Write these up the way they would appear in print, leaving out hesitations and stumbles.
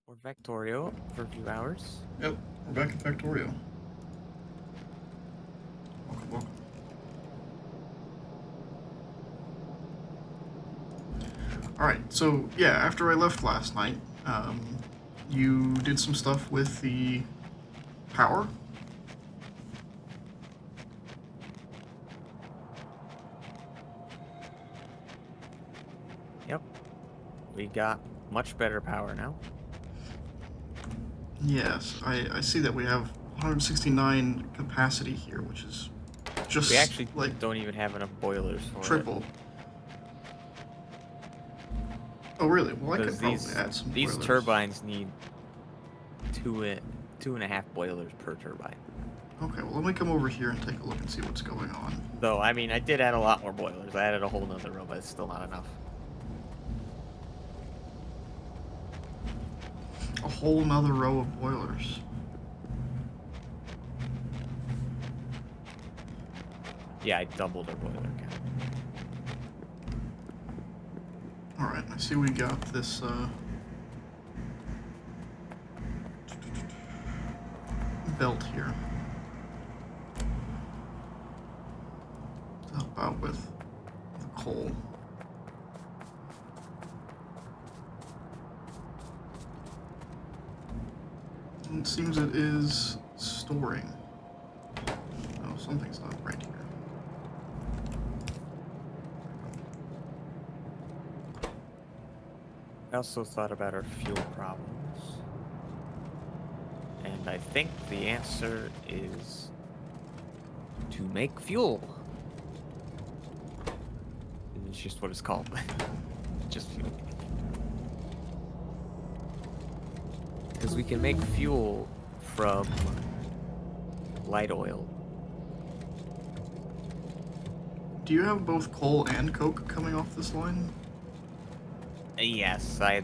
Or Factorio for a few hours. Yep, we're back in Factorio. Welcome, welcome. Alright, so yeah, after I left last night, you did some stuff with the power. Yep. We got much better power now. Yes, I see that we have 169 capacity here, which is We just actually like don't even have enough boilers for it. triple. Oh really? Well, I could Because probably these add some these boilers. turbines need two and a half boilers per turbine. Okay, well let me come over here and take a look and see what's going on. Though I mean I did add a lot more boilers. I added a whole nother row, but it's still not enough. A whole nother row of boilers. Yeah, I doubled our boiler count. Alright, I see we got this belt here to help out with the coal. And it seems it is storing. Oh, something's not right here. I also thought about our fuel problems. And I think the answer is to make fuel. It's just what it's called. Just fuel. Because we can make fuel from light oil. Do you have both coal and coke coming off this line? Yes, I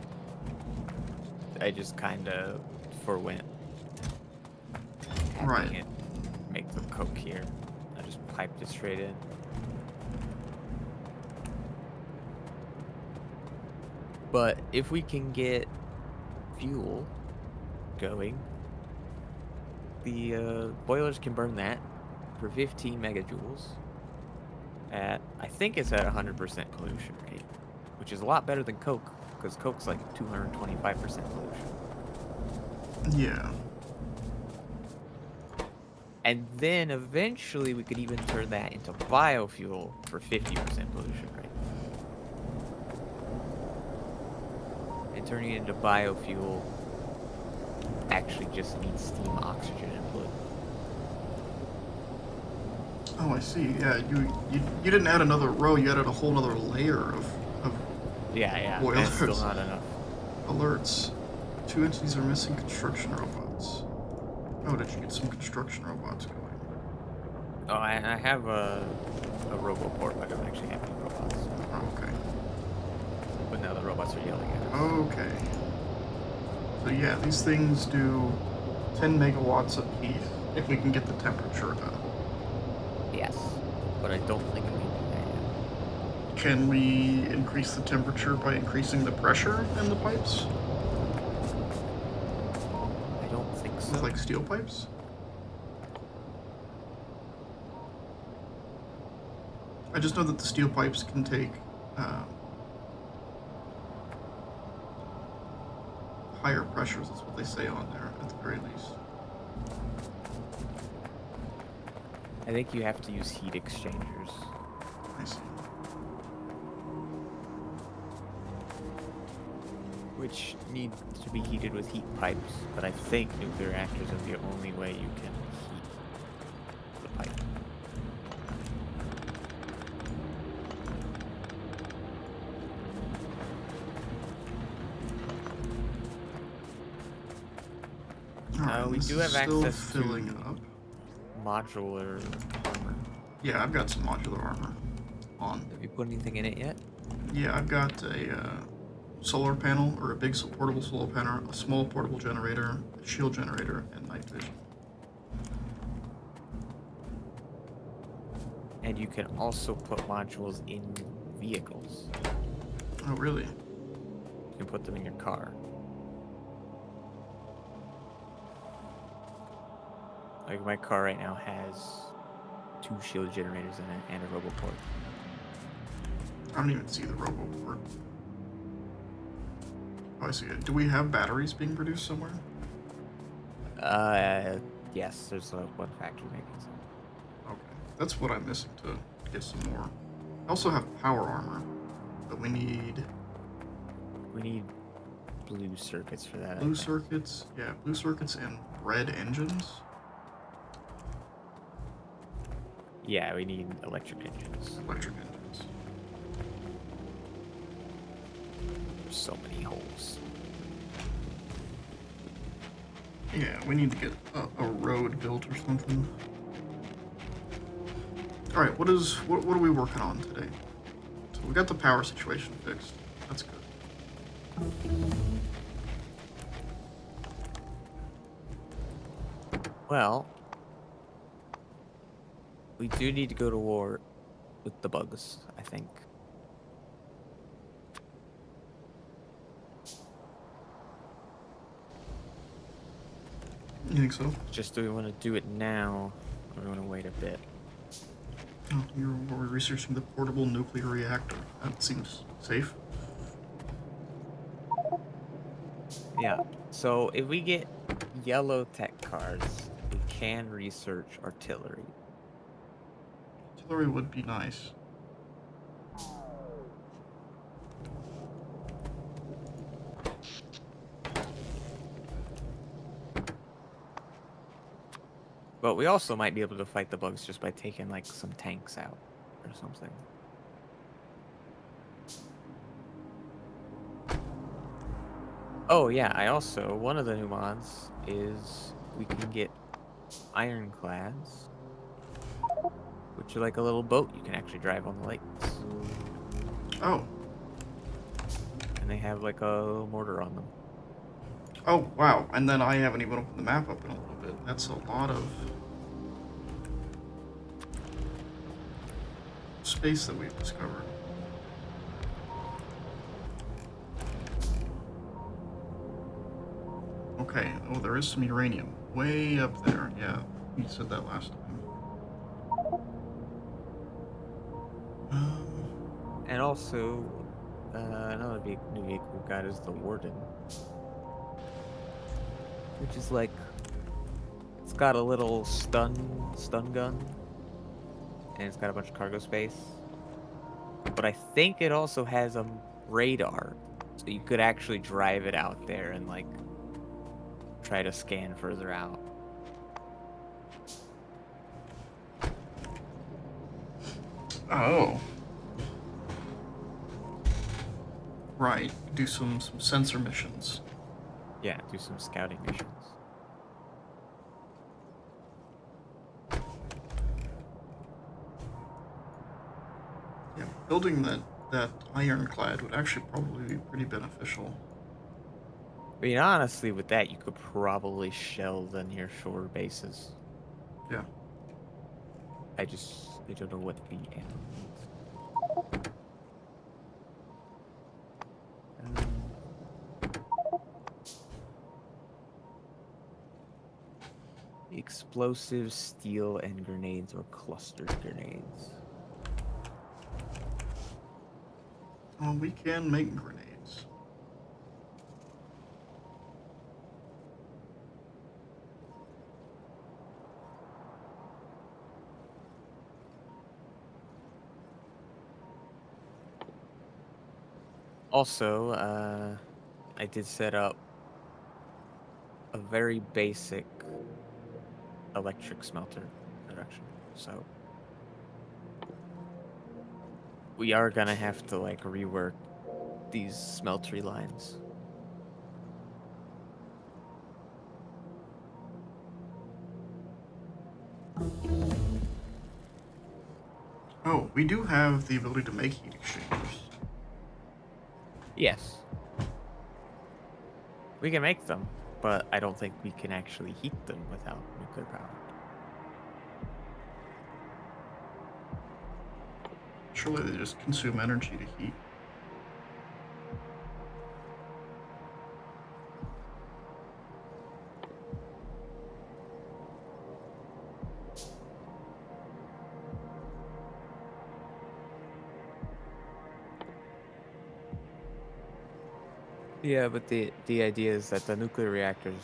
just kind of forwent Right. having it make the coke here. I just piped it straight in. But if we can get fuel going, the boilers can burn that for 15 megajoules at, I think it's at 100% pollution rate, which is a lot better than Coke, because Coke's like 225% pollution. Yeah. And then eventually we could even turn that into biofuel for 50% pollution rate. And turning it into biofuel actually just needs steam, oxygen, and wood. Oh, I see. Yeah, you didn't add another row. You added a whole other layer of Yeah, and it's still boilers. not enough. Alerts. 2 entities are missing construction robots. Oh, did you get some construction robots going? Oh, I have a RoboPort, but I don't actually have any robots. Oh, okay. But now the robots are yelling at us. Okay. So yeah, these things do 10 megawatts apiece if we can get the temperature up. Yes, but I don't think we can do that yet. Can we increase the temperature by increasing the pressure in the pipes? I don't think With so. like steel pipes? I just know that the steel pipes can take higher pressures, that's what they say on there, at the very least. I think you have to use heat exchangers. I see. Which need to be heated with heat pipes, but I think nuclear reactors are the only way you can heat the pipe. Alright, We this do is have still access filling to up. modular armor. Yeah, I've got some modular armor on. Have you put anything in it yet? Yeah, I've got a solar panel, or a big portable solar panel, a small portable generator, a shield generator, and night vision. And you can also put modules in vehicles. Oh, really? You can put them in your car. Like my car right now has two shield generators in it and a roboport. I don't even see the roboport. Oh, I see it. Do we have batteries being produced somewhere? Uh, yes, there's one factory making some. Okay. That's what I'm missing to get some more. I also have power armor, but we need We need blue circuits for that, I blue think. circuits. Yeah, blue circuits and red engines. Yeah, we need electric engines. Electric engines. There's so many holes. Yeah, we need to get a road built or something. All right, what are we working on today? So we got the power situation fixed. That's good. Well, we do need to go to war with the bugs, I think. You think so? Just do we want to do it now, or do we want to wait a bit? Oh, we're researching the portable nuclear reactor. That seems safe. Yeah. So if we get yellow tech cards, we can research artillery. Artillery would be nice. But we also might be able to fight the bugs just by taking like some tanks out or something. Oh yeah, I also one of the new mods is we can get ironclads, which are like a little boat you can actually drive on the lakes. Oh, And they have like a little mortar on them. oh wow! And then I haven't even opened the map up in a little bit. That's a lot of space that we've discovered. Okay. Oh, there is some uranium way up there. Yeah, you said that last time. And also, another new vehicle we've got is the Warden, which is like it's got a little stun gun, and it's got a bunch of cargo space. But I think it also has a radar, so you could actually drive it out there and like try to scan further out. Oh, right. Do some sensor missions. Yeah, do some scouting missions. Yeah, building that ironclad would actually probably be pretty beneficial. I mean, honestly, with that, you could probably shell the near shore bases. Yeah. I don't know what the ammo needs. Um, Explosive steel and grenades or clustered grenades. Well, we can make grenades. Also, I did set up a very basic electric smelter production. So we are gonna have to like rework these smeltery lines. Oh, we do have the ability to make heat exchangers. Yes, we can make them, but I don't think we can actually heat them without nuclear power. Surely they just consume energy to heat. Yeah, but the idea is that the nuclear reactors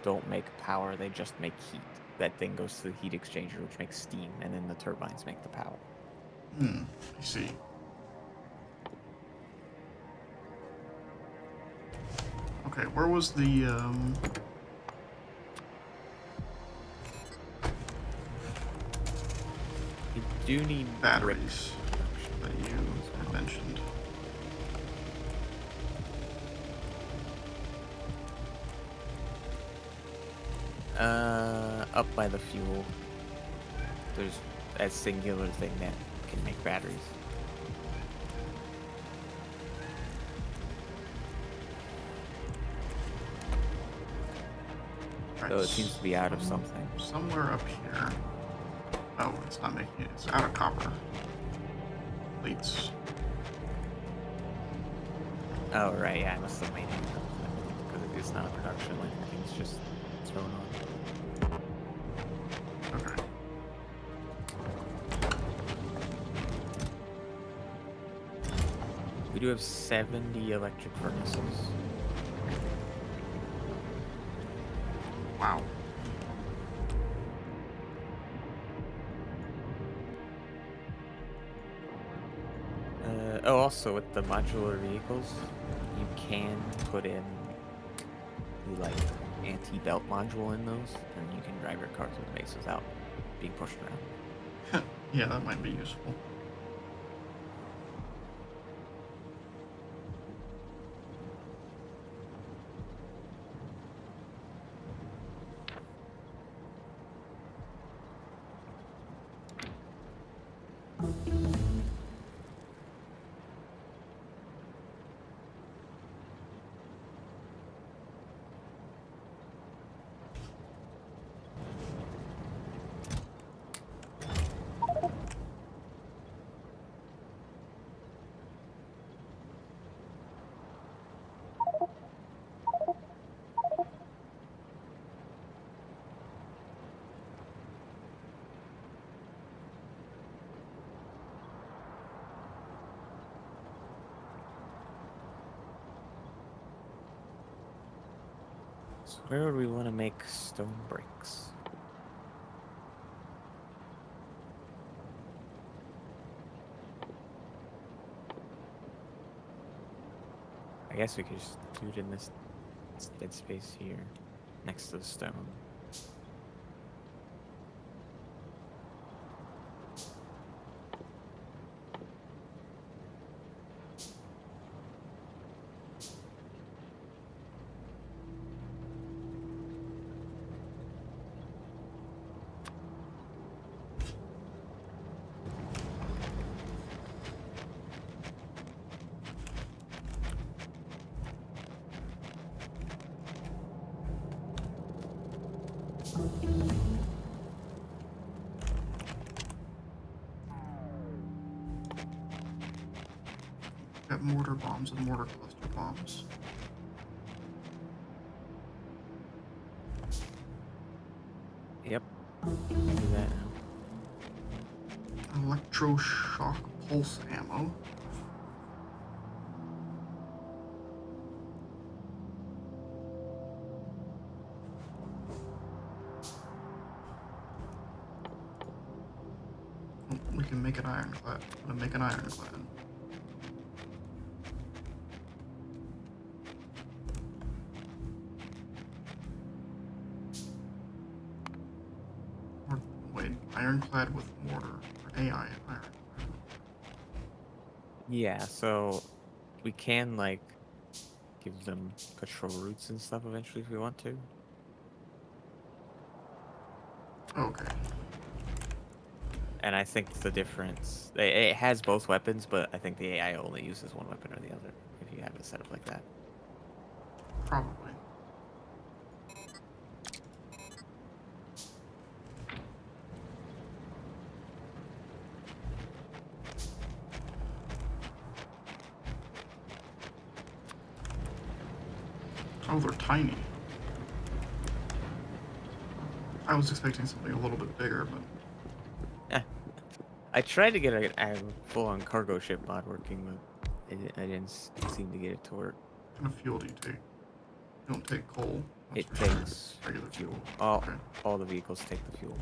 don't make power, they just make heat. That thing goes to the heat exchanger, which makes steam, and then the turbines make the power. Hmm, I see. Okay, where was the You do need brick batteries production that you as had well. mentioned? Up by the fuel, there's a singular thing that can make batteries. Alright, Though it seems to be out of something. somewhere up here. Oh, it's not making it. It's out of copper plates. Oh, right, yeah, I must have made it because it's not a production line. I think it's just thrown on. Okay. We do have 70 electric furnaces. Wow. Oh, also with the modular vehicles, you can put in the like anti-belt module in those, and you can drive your car through the base without being pushed around. Yeah, that might be useful. So where would we want to make stone bricks? I guess we could just do it in this dead space here, next to the stone. Got mortar bombs and mortar cluster bombs. Yep, we can do that now. Electroshock pulse ammo. Oh, we can make an ironclad. I'm gonna make an ironclad. Or wait, ironclad with mortar. Or AI ironclad. Yeah, so we can like give them control routes and stuff eventually if we want to. Okay. And I think the difference, it has both weapons, but I think the AI only uses one weapon or the other if you have it set up like that. Probably. Oh, they're tiny. I was expecting something a little bit bigger, but Eh, I tried to get a full-on cargo ship mod working, but I didn't seem to get it to work. kind of fuel do you take? You don't take coal. That's It for sure. takes Regular fuel. fuel. All Okay. all the vehicles take the fuel.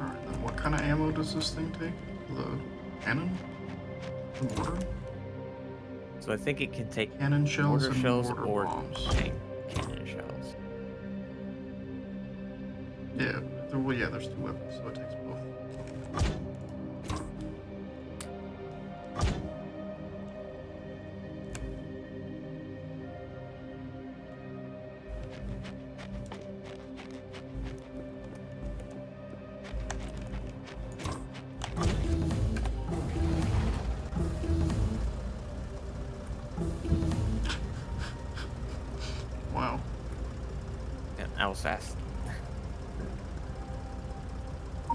Alright, then what kind of ammo does this thing take? The cannon? The mortar? So I think it can take Cannon shells mortar and shells mortar or bombs. cannon shells. Yeah, well, yeah, there's two weapons, so it takes both. Wow. Yeah, I was fast.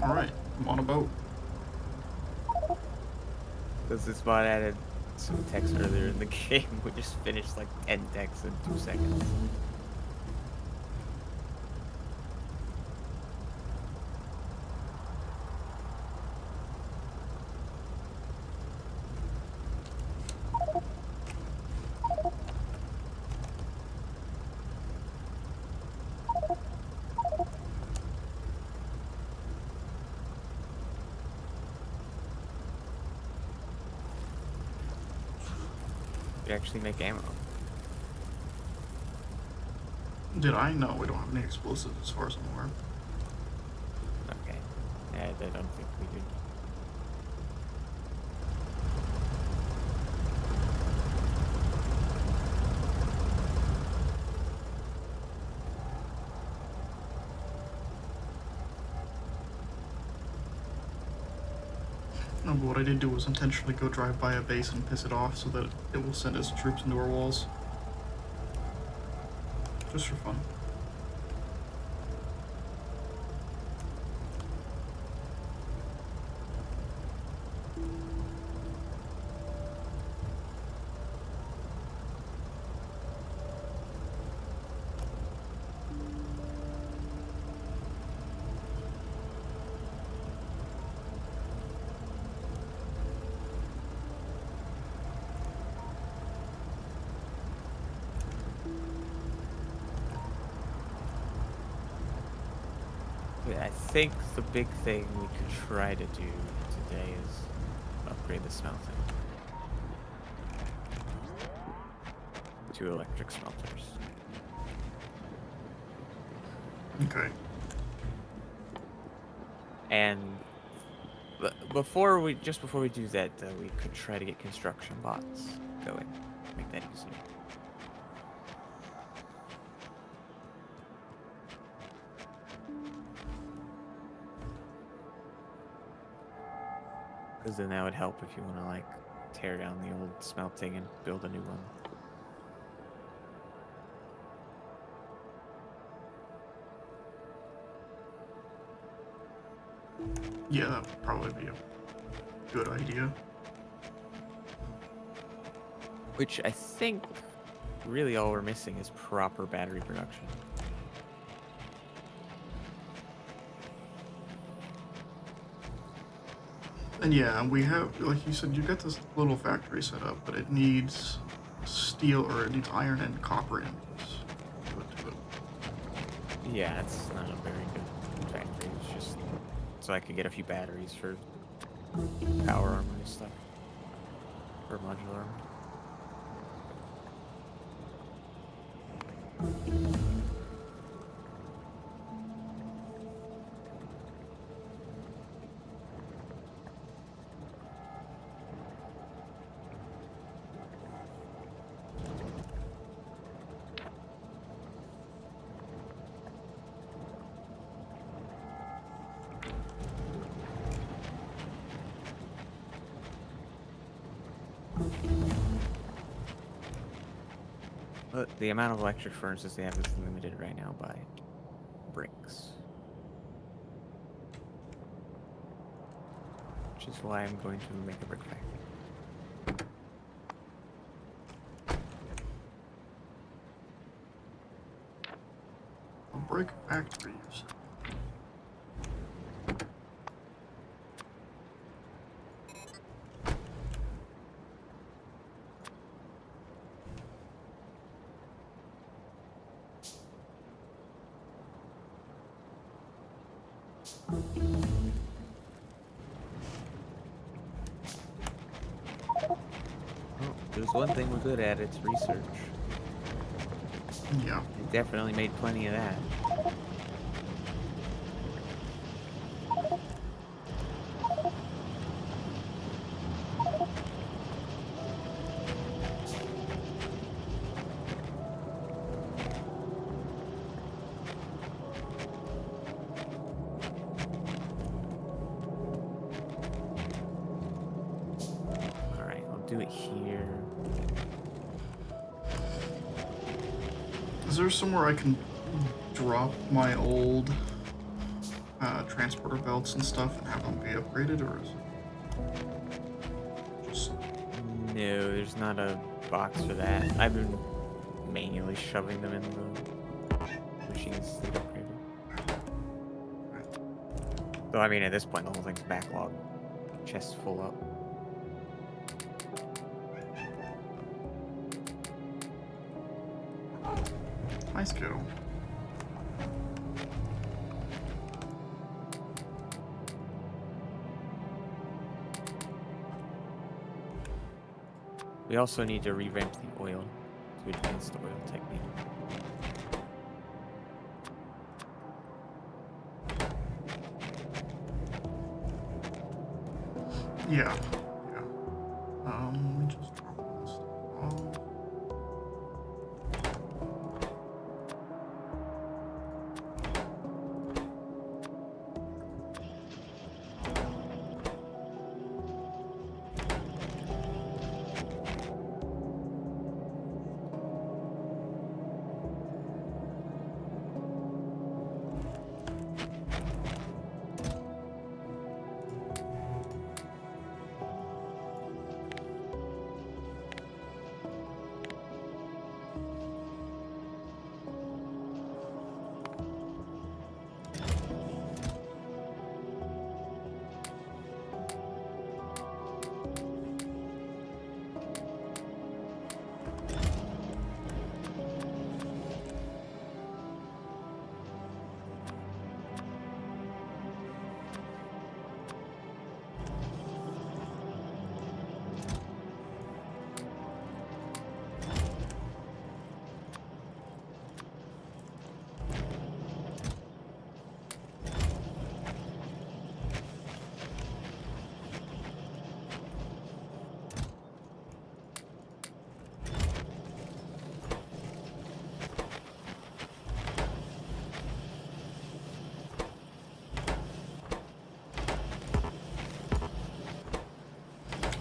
Alright, I'm on a boat. Because this bot added some text earlier in the game. We just finished like 10 texts in 2 seconds. We actually make ammo. Did I? No, we don't have any explosives as far as I'm aware. Okay. Yeah, I don't think we do. No, but what I did do was intentionally go drive by a base and piss it off so that it will send its troops into our walls. Just for fun. Yeah, I think the big thing we could try to do today is upgrade the smelting to electric smelters. Okay. And just before we do that, we could try to get construction bots going. Make that easier. Because then that would help if you want to like tear down the old smelting and build a new one. Yeah, that would probably be a good idea. Which I think really all we're missing is proper battery production. And yeah, we have, like you said, you got this little factory set up, but it needs steel, or it needs iron and copper inputs to it. Yeah, it's not a very good factory. It's just so I could get a few batteries for power armor and stuff. Or modular armor. The amount of electric furnaces they have is limited right now by bricks. Which is why I'm going to make a brick factory. A brick factory, you said. Oh, there's one thing we're good at, it's research. Yeah. We definitely made plenty of that. Alright, I'll do it here. Is there somewhere I can drop my old transporter belts and stuff and have them be upgraded, or is it just... No, there's not a box for that. I've been manually shoving them in the machines to get upgraded. So I mean, at this point, the whole thing's backlogged. Chest full up. Nice go. We also need to revamp the oil to advanced oil technique. Yeah. Yeah. Let me just drop this off.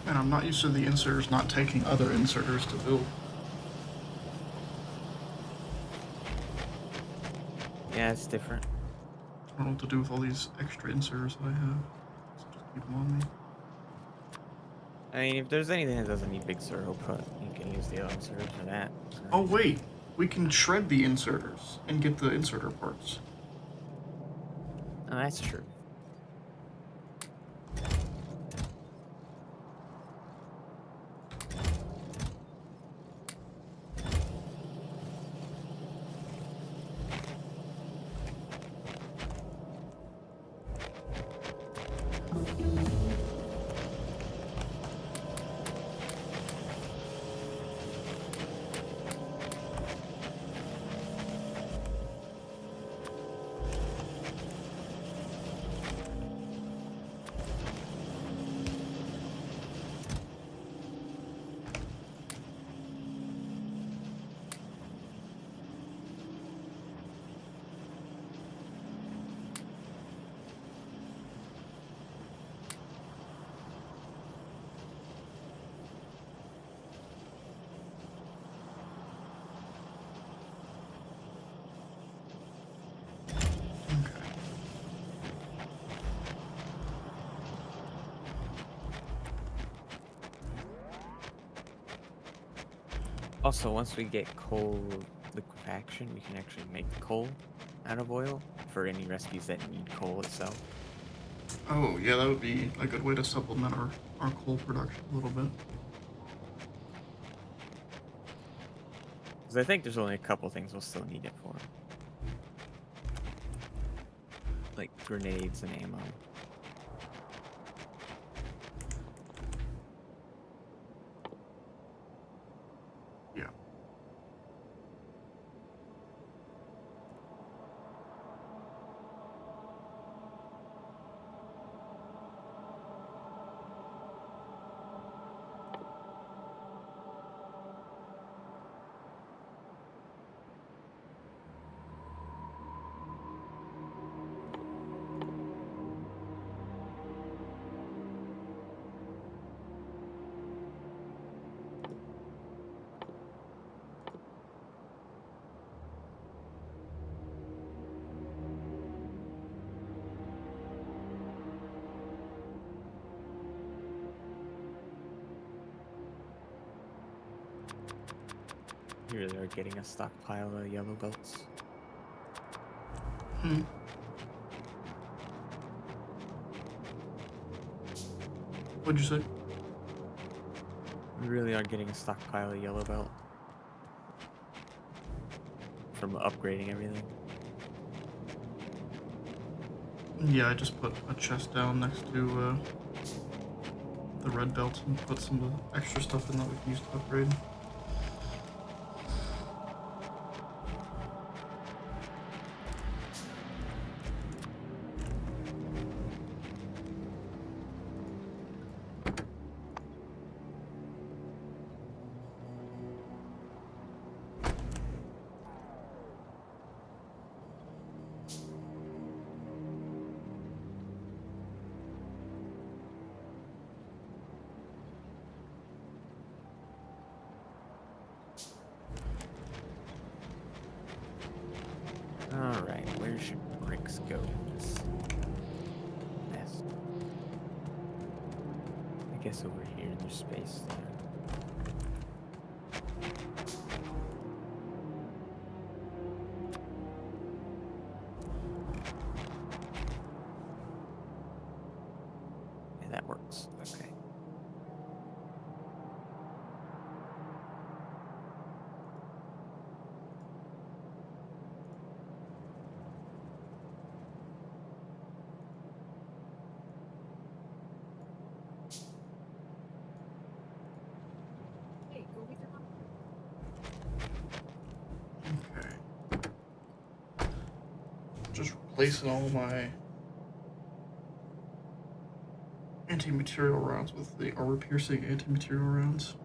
And I'm not used to the inserters not taking other inserters to build. Yeah, it's different. I don't know what to do with all these extra inserters that I have. So just keep them on me. I mean, if there's anything that doesn't need big servo put, you can use the other inserters for that. So. Oh wait, we can shred the inserters and get the inserter parts. Oh, that's true. Also, once we get coal liquefaction, we can actually make coal out of oil for any recipes that need coal itself. Oh, yeah, that would be a good way to supplement our coal production a little bit. Because I think there's only a couple things we'll still need it for, like grenades and ammo. Yeah. Here they're getting a stockpile of yellow belts. Hmm. What'd you say? We really are getting a stockpile of yellow belt from upgrading everything. Yeah, I just put a chest down next to the red belt and put some extra stuff in that we can use to upgrade. Alright, where should bricks go in this mess? I guess over here there's space there. Yeah, that works. Okay. Okay. Just replacing all my anti-material rounds with the armor-piercing anti-material rounds.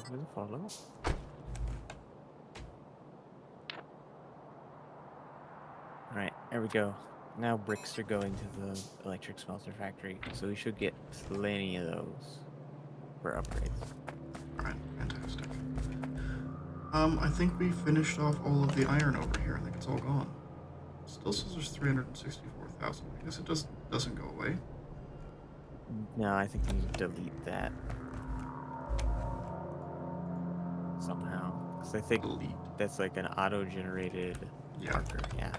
Will follow. All right, there we go. Now bricks are going to the electric smelter factory, so we should get plenty of those for upgrades. Alright, fantastic. I think we finished off all of the iron over here. I think it's all gone. Still says there's 364,000. I guess it just doesn't go away. No, I think you need to delete that somehow. Because I think Delete. that's like an auto-generated Yeah. marker, yeah.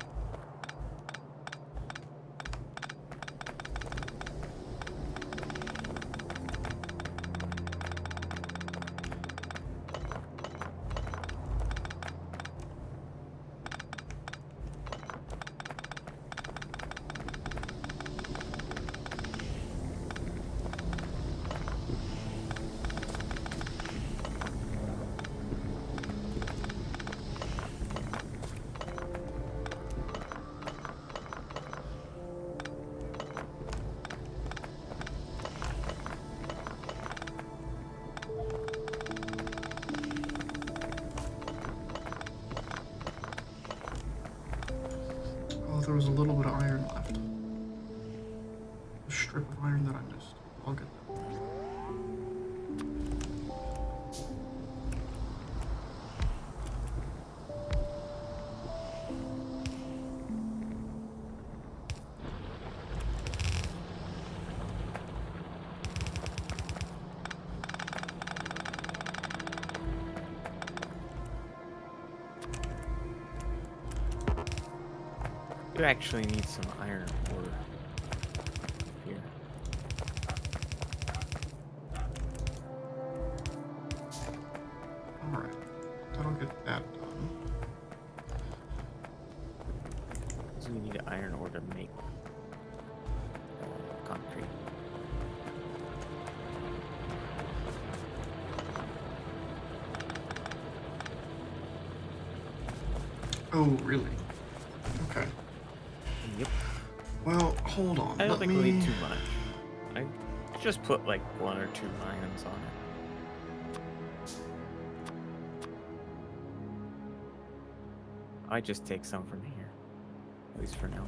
Oh, there was a little bit of iron left. A strip of iron that I missed. I'll get that. You actually need some iron ore here. Alright. That'll get that done. So we need iron ore to make concrete. Oh, really? Okay. Yep. Well, hold on. I don't Let think me... we'll need too much. I just put like 1 or 2 ions on it. I just take some from here, at least for now.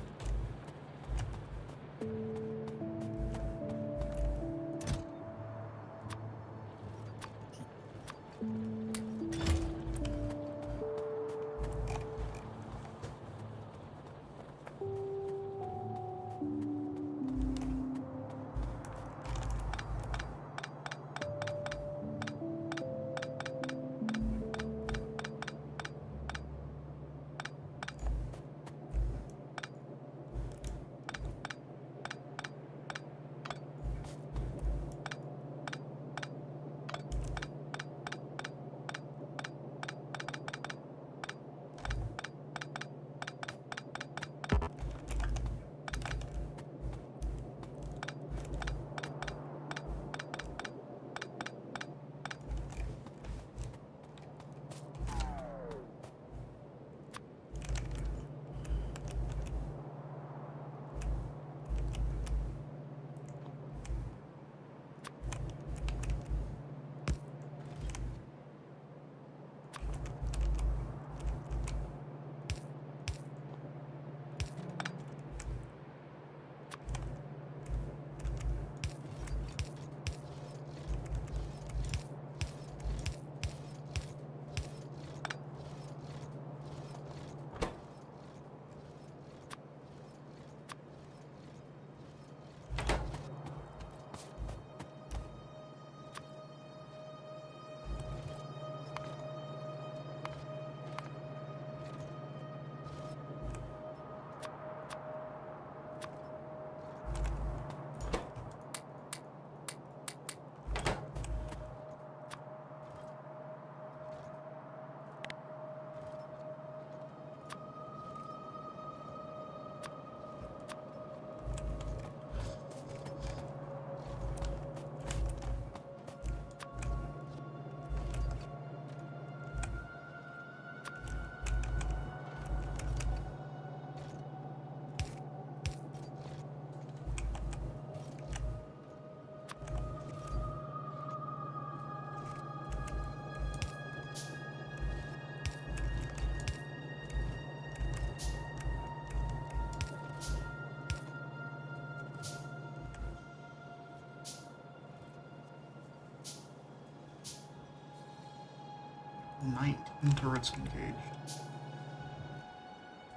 19 turrets engaged.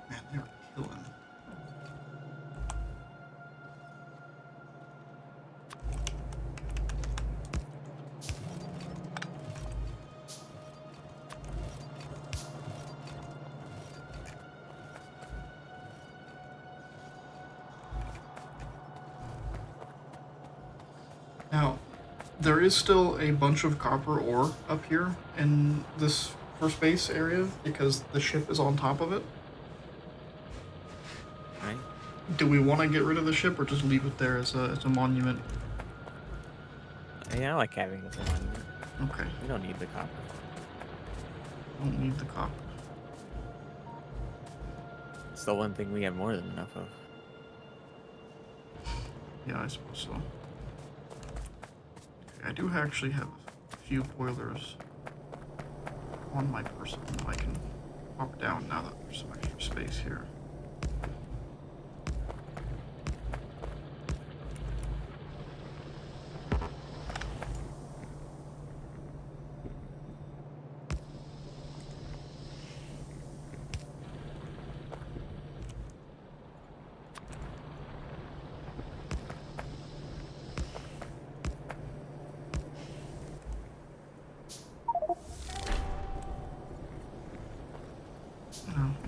Man, they're killing. Now, there is still a bunch of copper ore up here in this first base area because the ship is on top of it. Right? Do we want to get rid of the ship or just leave it there as a monument? Yeah, I like having it as a monument. Okay, We don't need the copper. don't need the copper. It's the one thing we have more than enough of. Yeah, I suppose so. Okay, I do actually have a few boilers on my person that I can pop down now that there's some extra space here.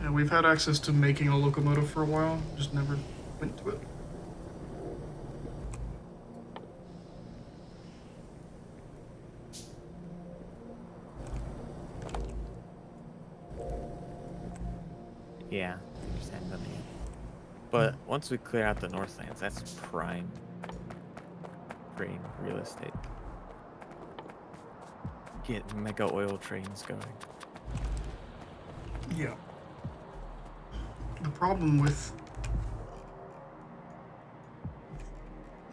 Yeah, we've had access to making a locomotive for a while, just never went to it. Yeah, we just haven't done it yet. But once we clear out the Northlands, that's prime real estate. Get mega oil trains going. Yeah. The problem with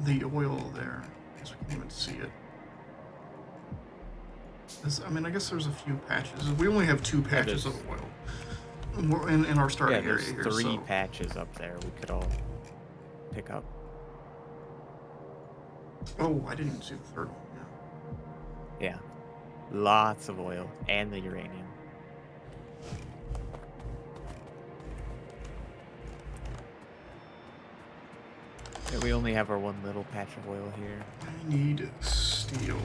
the oil there, I guess we can't even see it. I mean, I guess there's a few patches. We only have 2 patches of oil. We're in our starting area here. There's 3 so. patches up there we could all pick up. Oh, I didn't even see the third one. Yeah. Yeah. Lots of oil and the uranium. Yeah, we only have our one little patch of oil here. I need steel.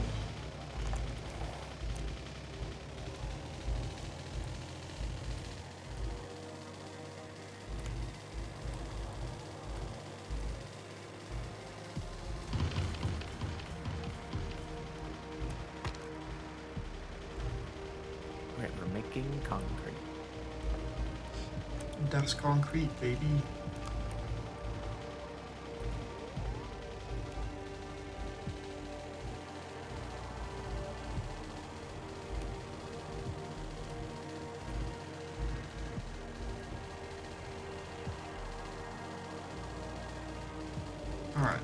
Alright, we're making concrete. Das concrete, baby. Alright.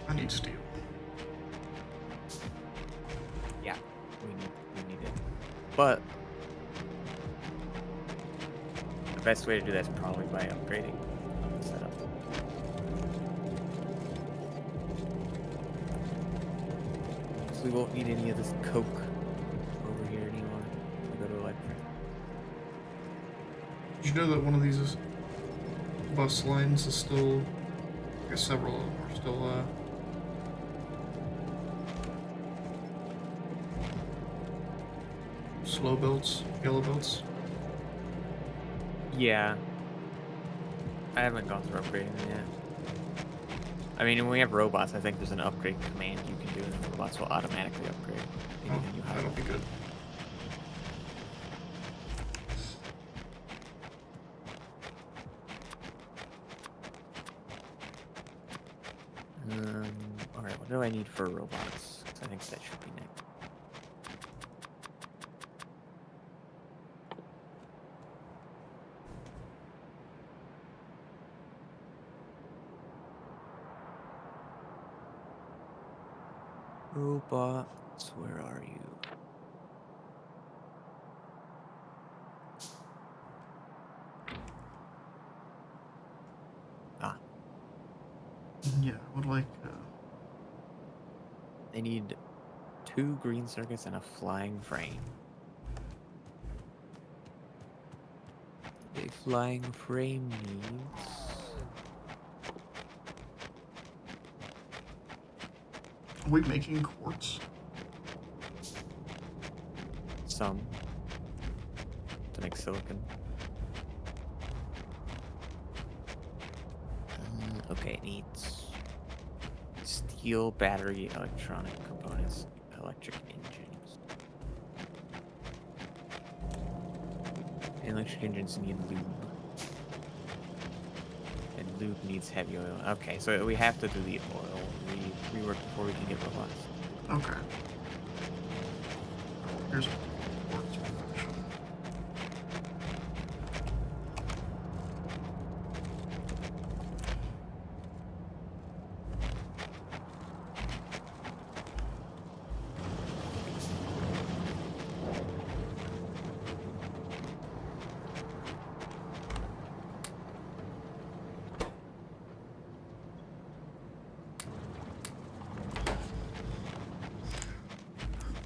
I need steel. Yeah, we need it. But the best way to do that is probably by upgrading the setup. So we won't need any of this coke over here anymore. We'll go to electric. Did you know that one of these bus lines is still, I guess several of them are still, slow belts, yellow belts? Yeah. I haven't gone through upgrading them yet. I mean, when we have robots, I think there's an upgrade command you can do, and the robots will automatically upgrade anything you have. That'll be good. Alright, what do I need for robots? 'Cause I think that should be next. Robots, where are you? Ah. They need 2 green circuits and a flying frame. A flying frame needs... Are we making quartz? some to make silicon. Okay, it needs steel, battery, electronic components, electric engines. And electric engines need lube. And lube needs heavy oil. Okay, so we have to do the oil rework before we can get robots. Okay. Here's quartz production.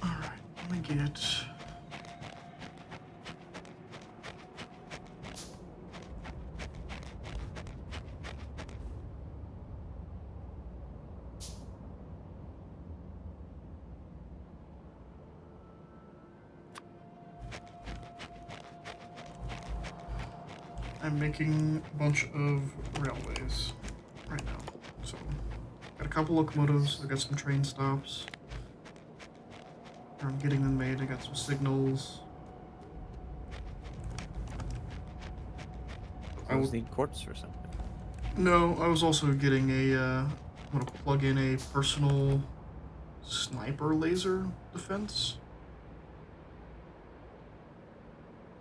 Alright, let me get... I'm making a bunch of railways right now. So, got a couple locomotives, I got some train stops. I'm getting them made, I got some signals. Those need quartz or something. No, I was also getting I'm gonna plug in a personal sniper laser defense.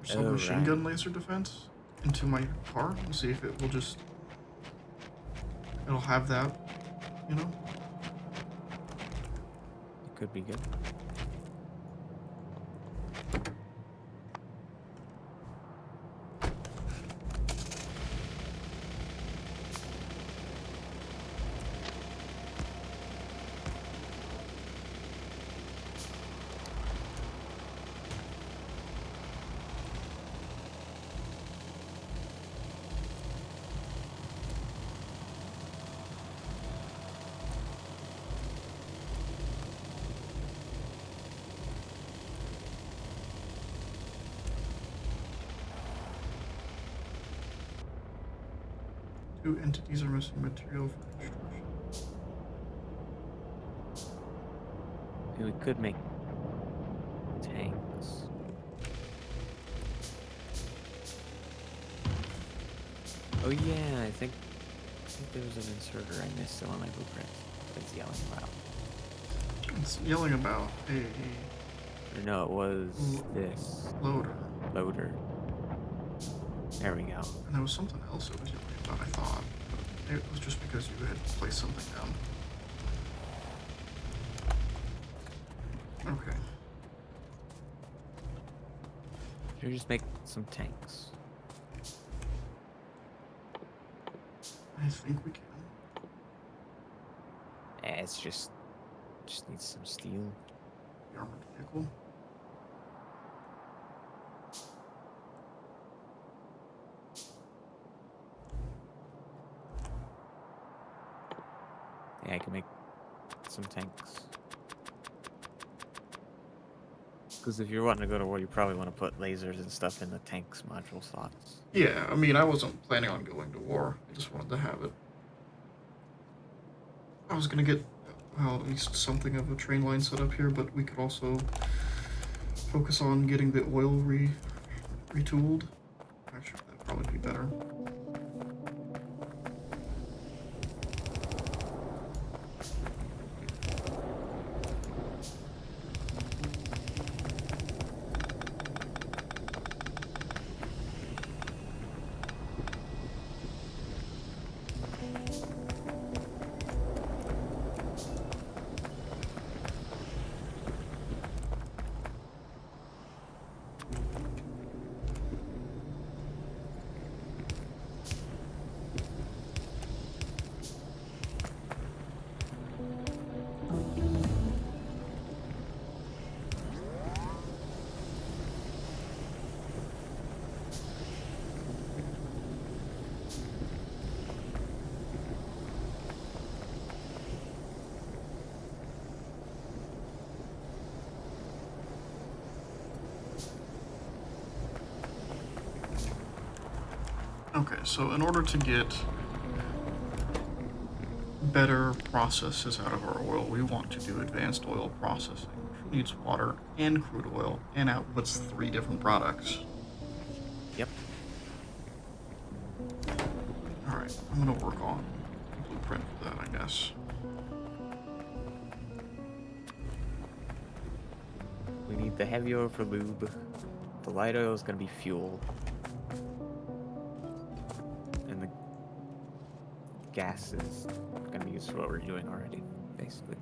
Or submachine gun laser defense into my car and see if it will just... It'll have that, you know? It could be good. Two entities are missing material for construction. We could make tanks. Oh yeah, I think there was an inserter I missed still on my blueprint. It's yelling about. It's yelling about a... Or no, it was this. Loader. Loader. There we go. And there was something else it was yelling about, I thought. But it was just because you had placed something down. Okay. Should we just make some tanks? I think we can. It's just needs some steel. The armored vehicle. Yeah, I can make some tanks. Because if you're wanting to go to war, you probably want to put lasers and stuff in the tanks module slots. Yeah, I mean, I wasn't planning on going to war. I just wanted to have it. I was gonna get, well, at least something of a train line set up here, but we could also focus on getting the oil retooled. Actually, that'd probably be better. Okay, so in order to get better processes out of our oil, we want to do advanced oil processing, which needs water and crude oil and outputs 3 different products. Yep. Alright, I'm gonna work on a blueprint for that, I guess. We need the heavy oil for lube. The light oil is going to be fuel. And the gas is going to be used for what we're doing already, basically.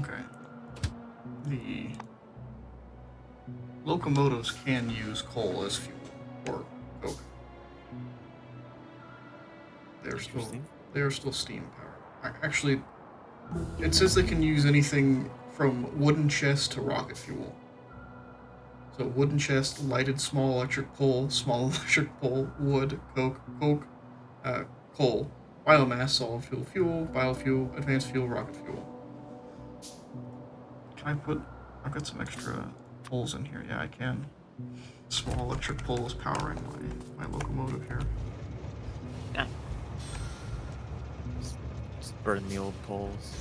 Okay. The locomotives can use coal as fuel or coke. They're still Interesting. they're still steam powered. Actually, it says they can use anything from wooden chest to rocket fuel. So wooden chest, lighted small electric pole, small electric pole, wood, coke, uh, coal, biomass, solid fuel, biofuel, advanced fuel, rocket fuel. Can I put? I've got some extra poles in here. Yeah, I can. Small electric pole is powering my locomotive here. Ah, just burn the old poles.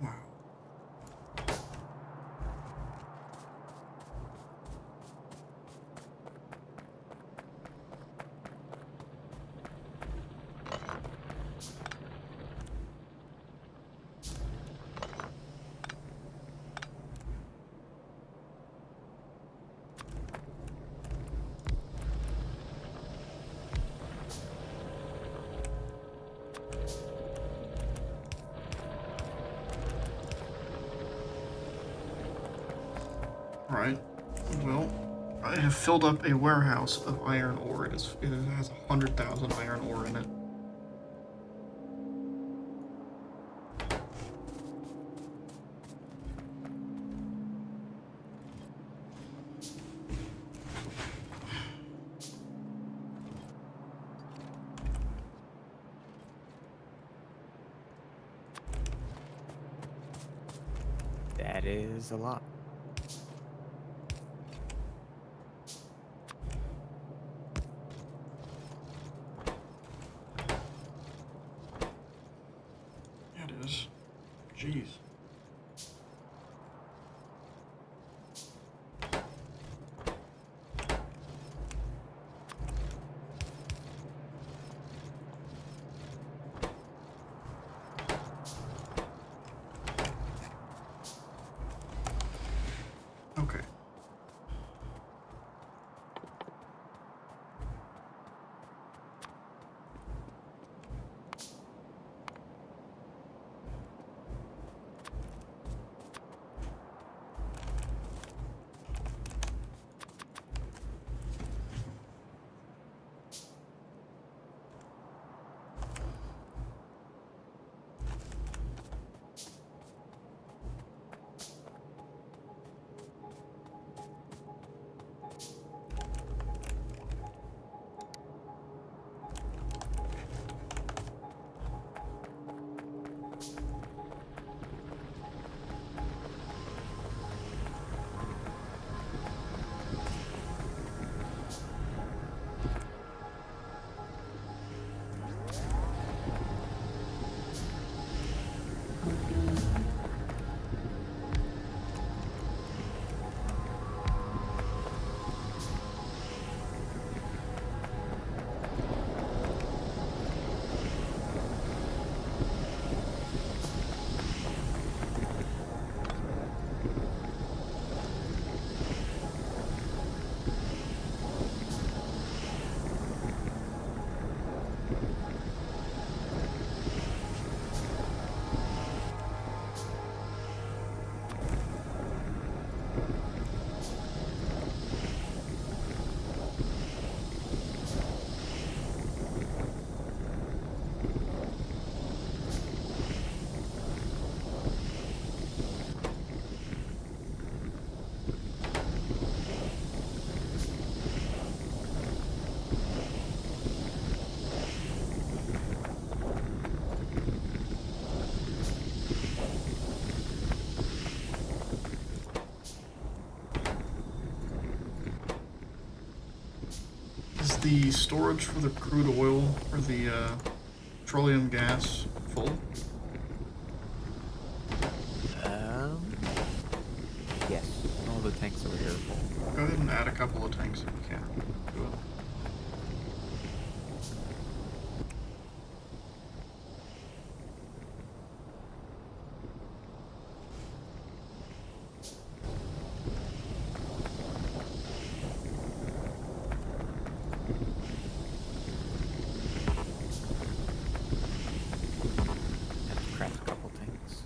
Wow. Alright. Well, I have filled up a warehouse of iron ore. It has 100,000 iron ore in it. That is a lot. Yeah, it is. Jeez. Okay. Is the storage for the crude oil or the petroleum gas full? Um, yes, all the tanks over here are full. Go ahead and add a couple of tanks if you can. Do it. Have to craft a couple tanks.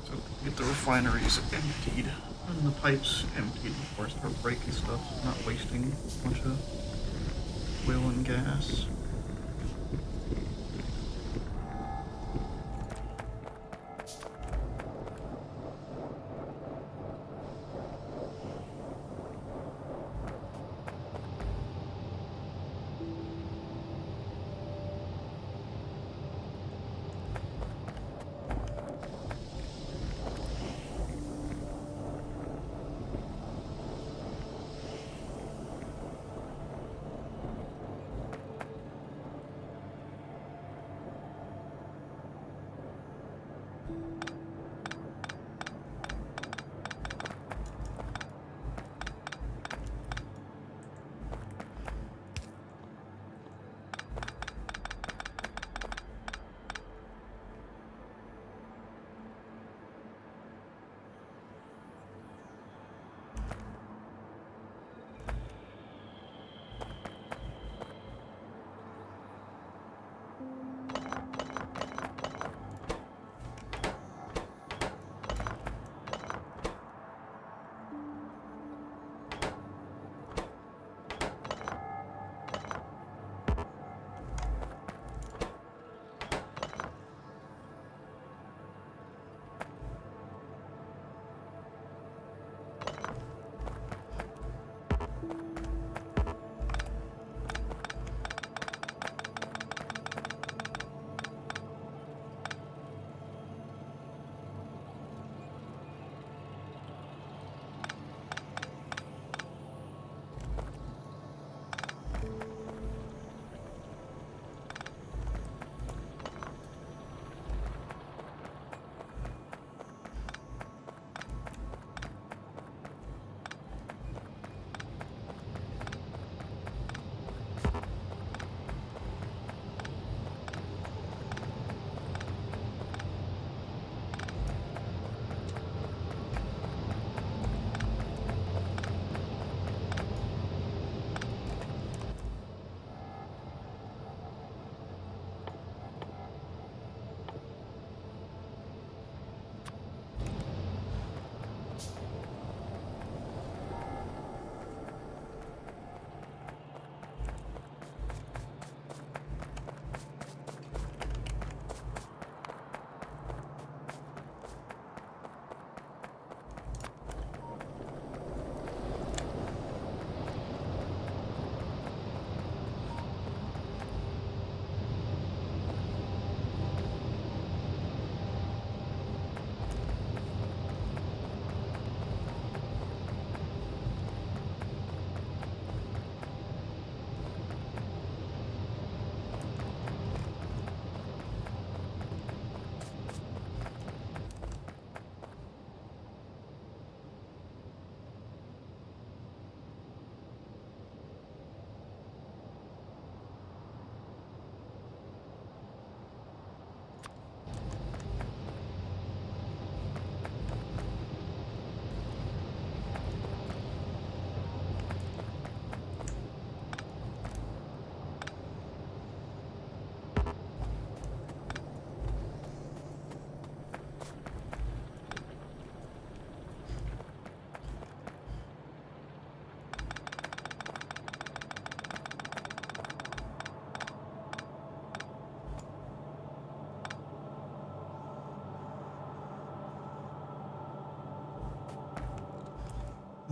So get the refineries emptied and the pipes emptied before I start breaking stuff, so not wasting a bunch of oil and gas.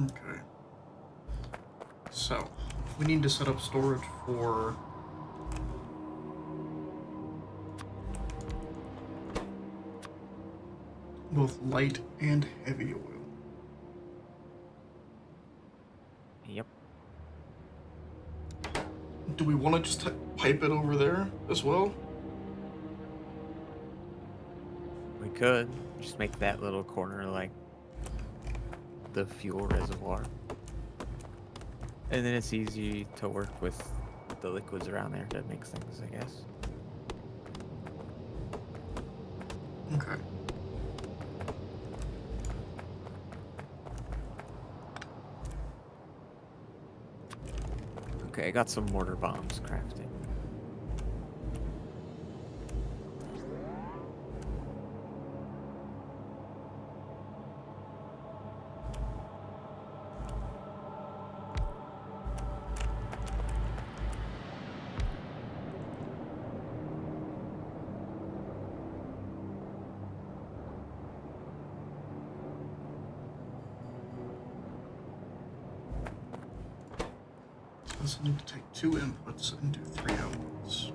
Okay. So, we need to set up storage for both light and heavy oil. Yep. Do we want to just pipe it over there as well? We could just make that little corner like the fuel reservoir. And then it's easy to work with the liquids around there to mix things, I guess. Okay. Okay, I got some mortar bombs crafted. So this will need to take 2 inputs and do 3 outputs.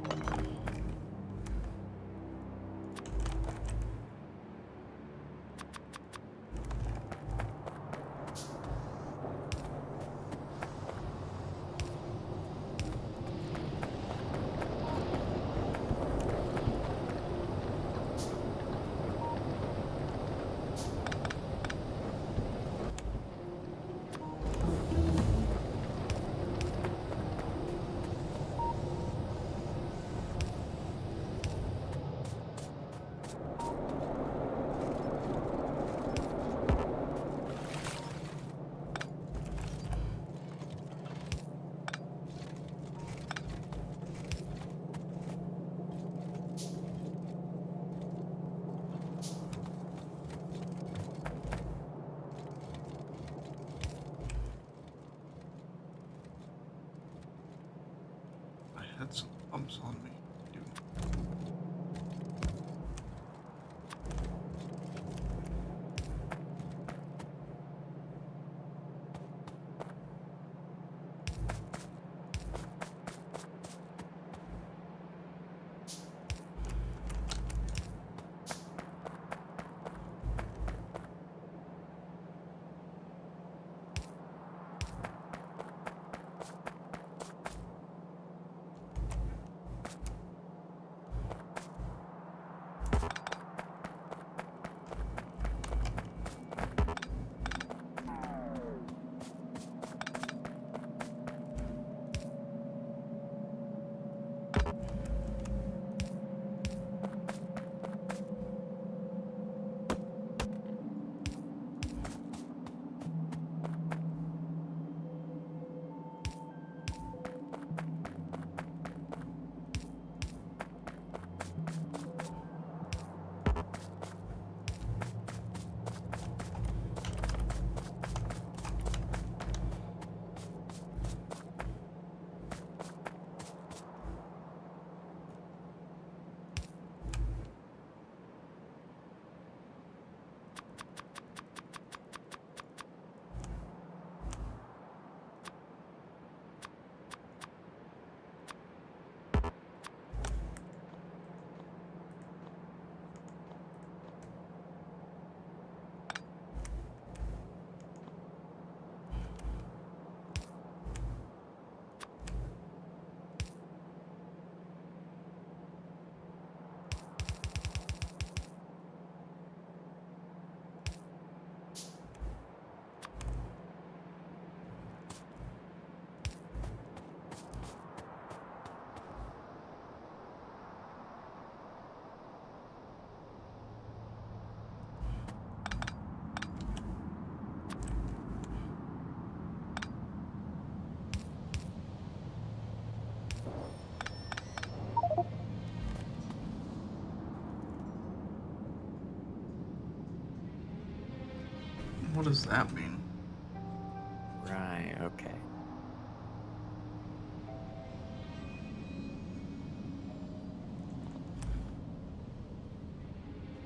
I had some bumps on me. Dude. What does that mean? Right, okay.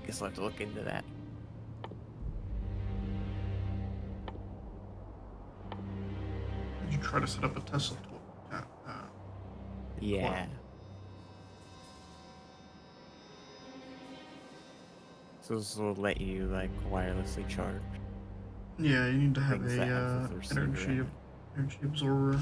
Guess I'll have to look into that. try to set up a Tesla coil. Yeah. So this will let you like wirelessly charge Yeah, you need to have things that a have the receiver in it. energy absorber.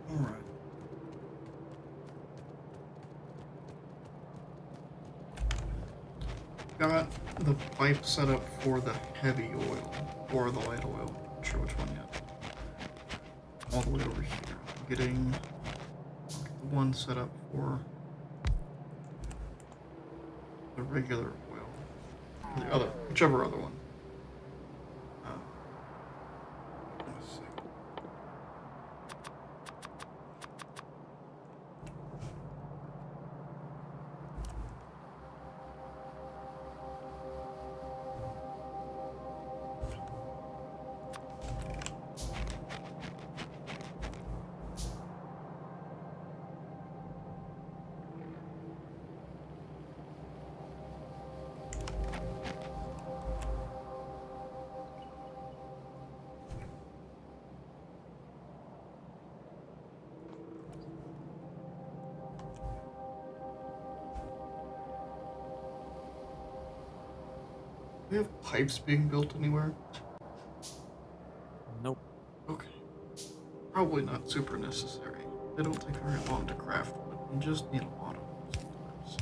All right. Got the pipe set up for the heavy oil or the light oil. Not sure which one yet. All the way over here. I'm getting the one set up for the regular oil. Or the other, whichever other one. Let's see. we have pipes being built anywhere? Nope. Okay. Probably not super necessary. They don't take very long to craft, but you just need a lot of them sometimes.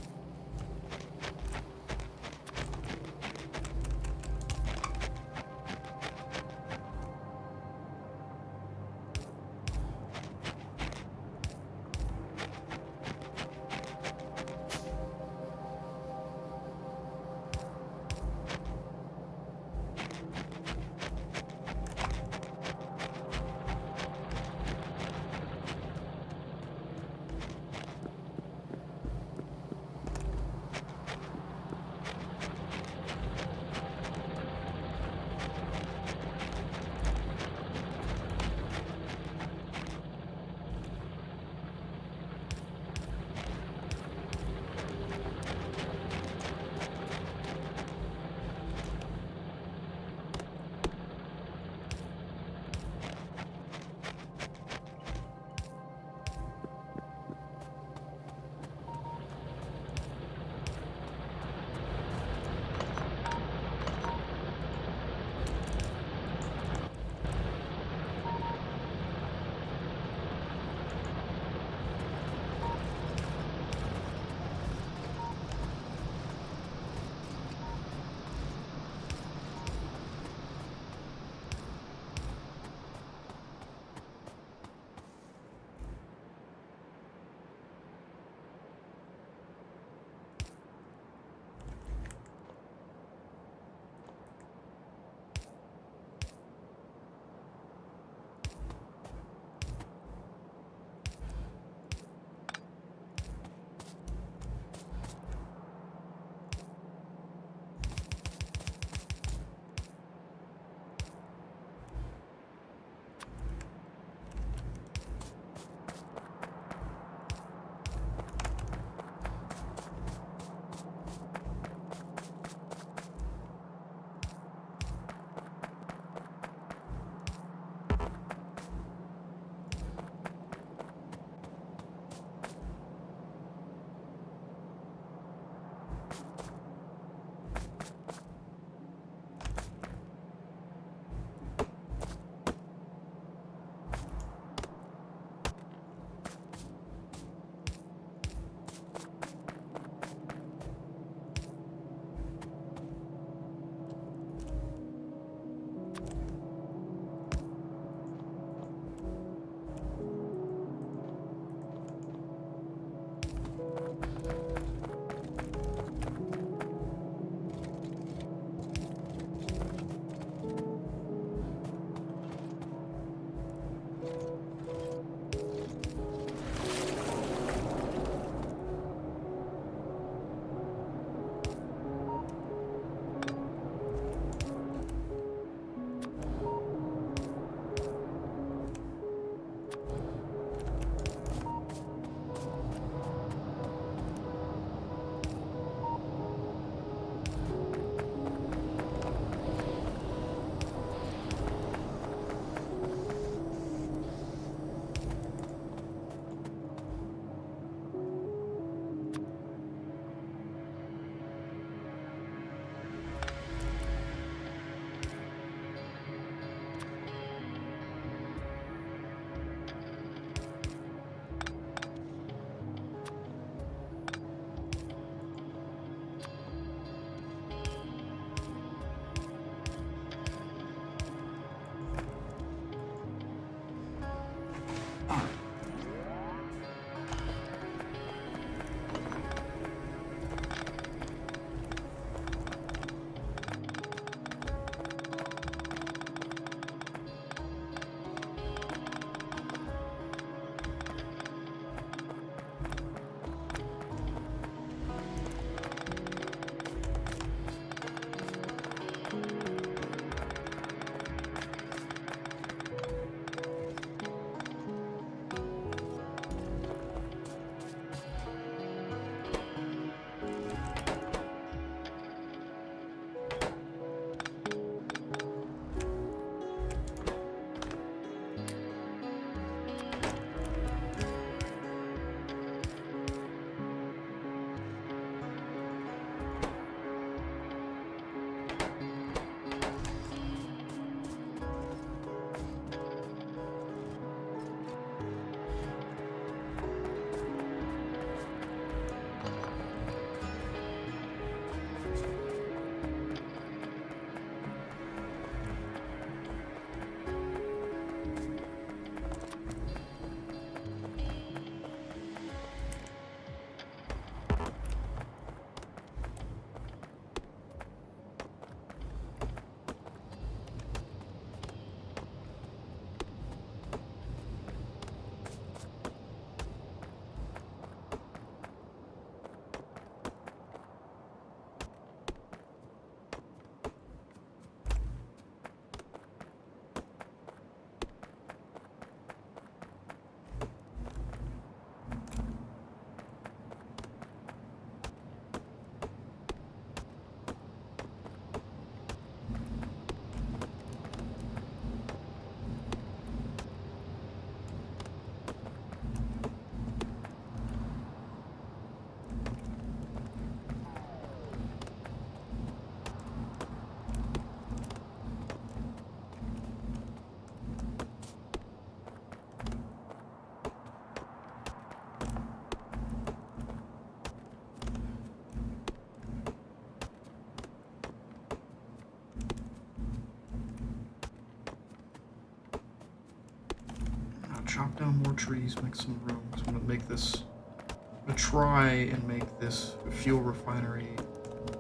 chop down more trees, make some room. So I'm gonna make this. I'm gonna try and make this fuel refinery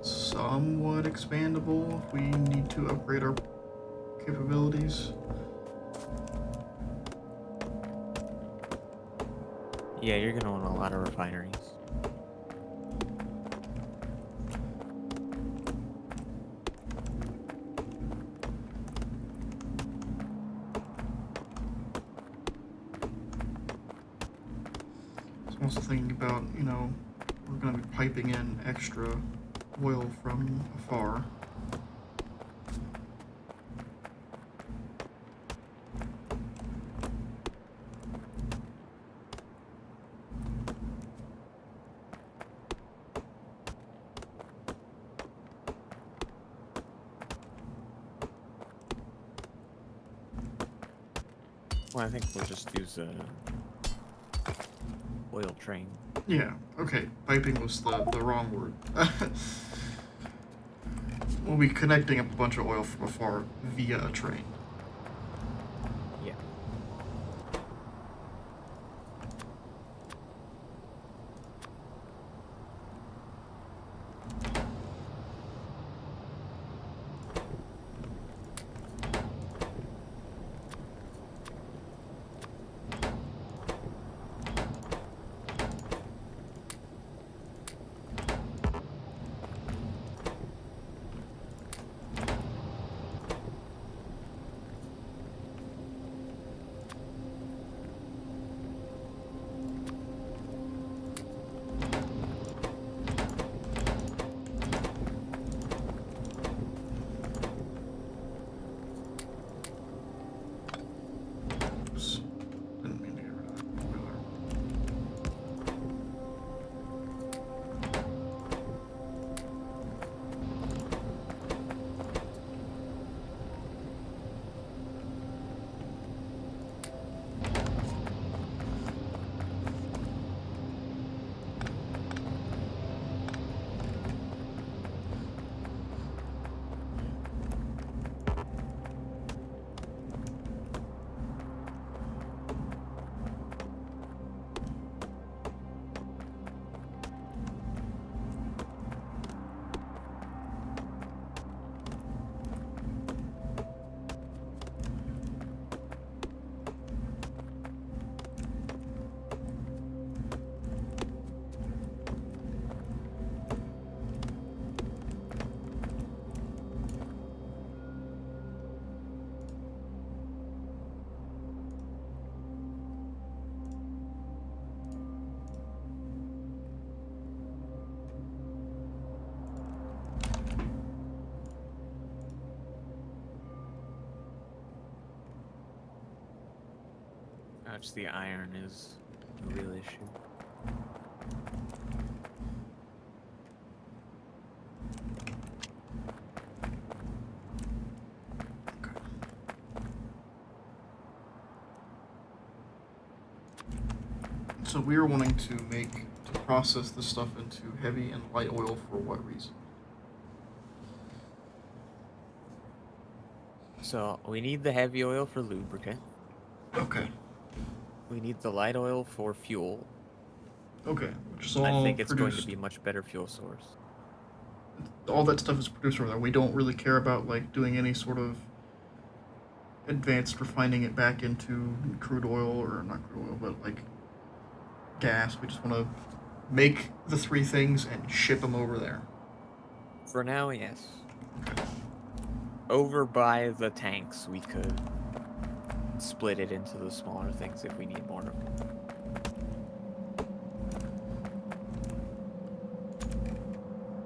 somewhat expandable if we need to upgrade our capabilities. Yeah, you're gonna want a lot of refineries. So I'm also thinking about, we're gonna be piping in extra oil from afar. Well, I think we'll just use a oil train. Yeah, okay. Piping was the wrong word. We'll be connecting up a bunch of oil from afar via a train. Yeah. Oops. Didn't mean to get rid of that boiler. That's the iron is a real issue. So we are wanting to process this stuff into heavy and light oil for what reason? So we need the heavy oil for lubricant. Okay. We need the light oil for fuel. Okay. Which is I all think it's going to produced. be a much better fuel source. All that stuff is produced over there. We don't really care about like doing any sort of advanced refining it back into crude oil or not crude oil, but like gas. We just want to make the three things and ship them over there. For now, yes. Okay. Over by the tanks, we could split it into the smaller things if we need more of them.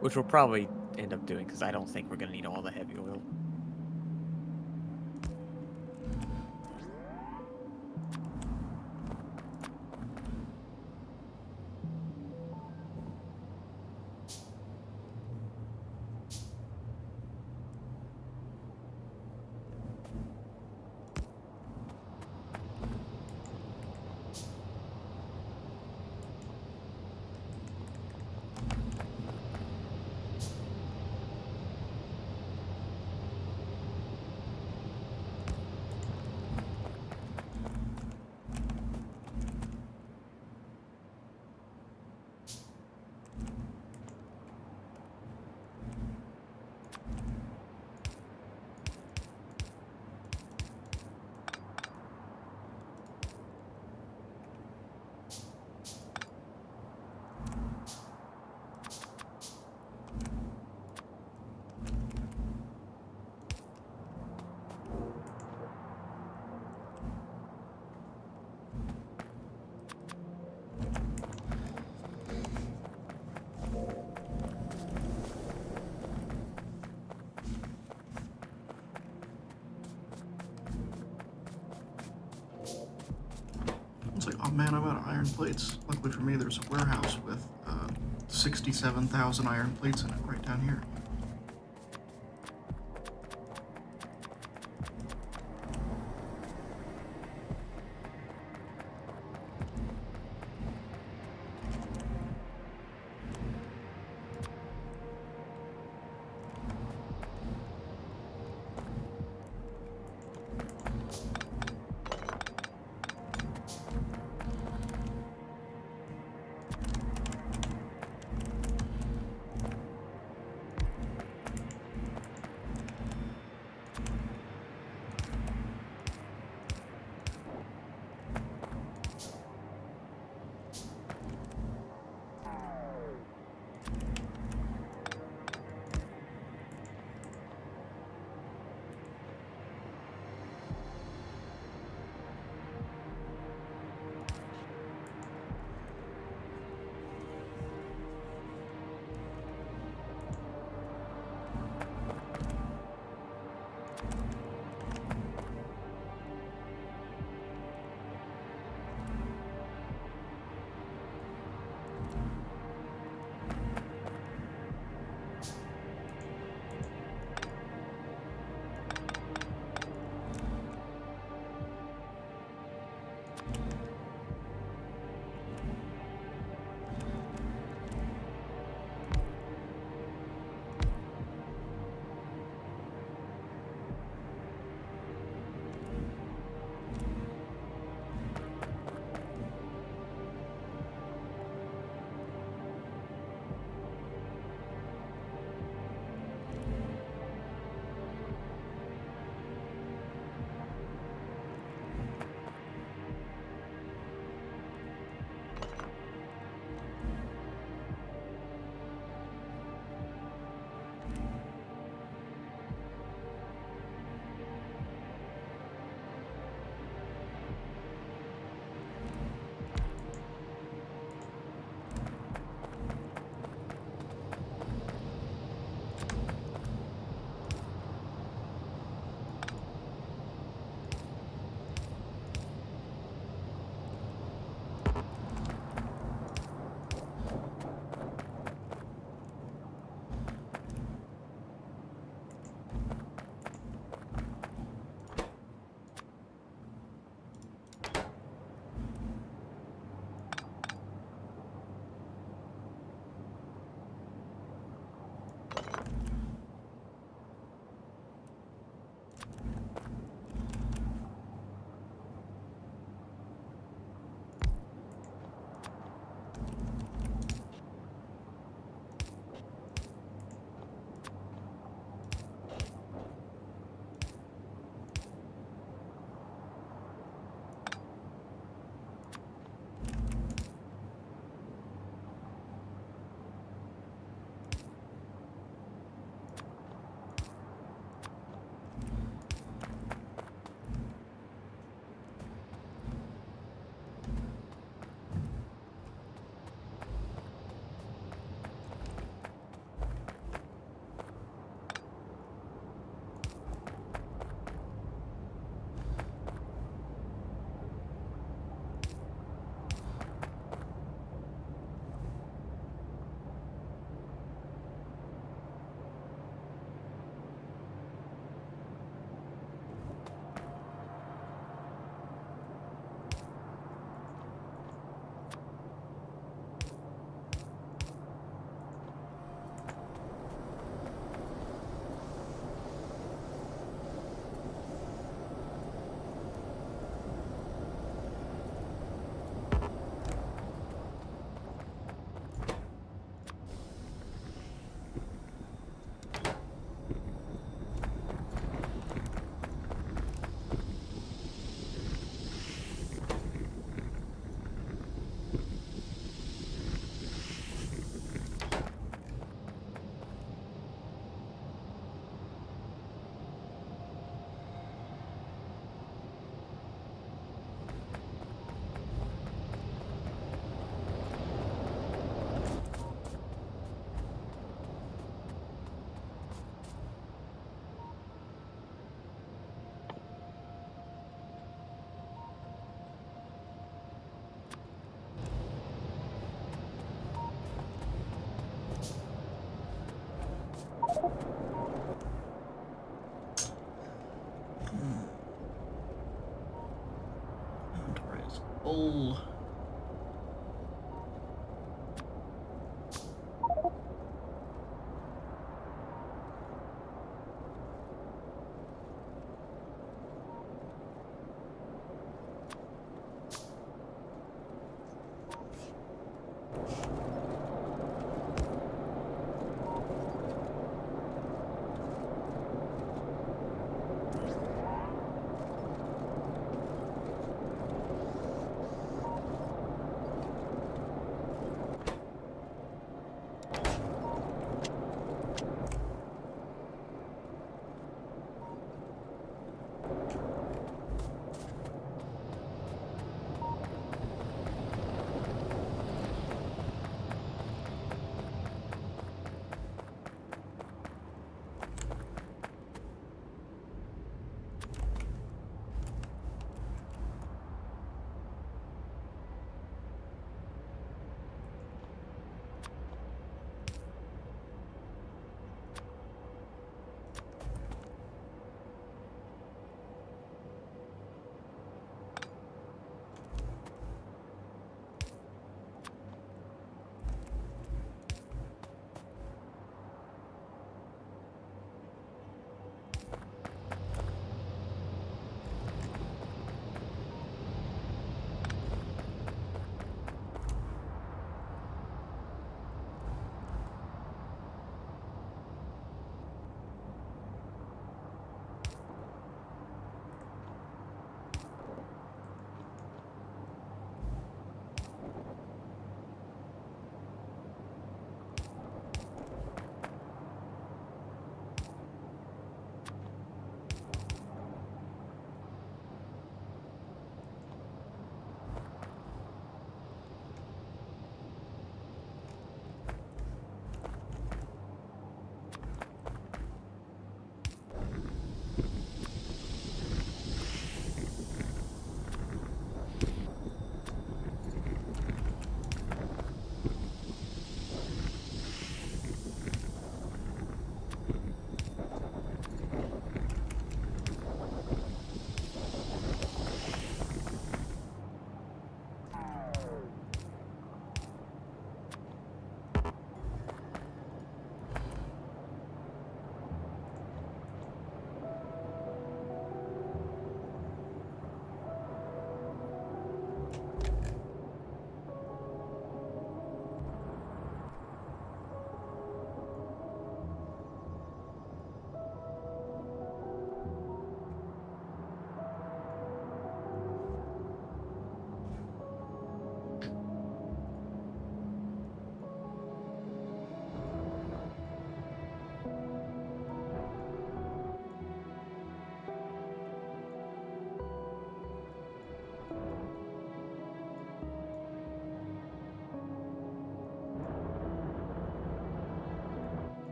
Which we'll probably end up doing because I don't think we're going to need all the heavy oil. man, I'm out of iron plates. Luckily for me, there's a warehouse with 67,000 iron plates in it right down here. Roll.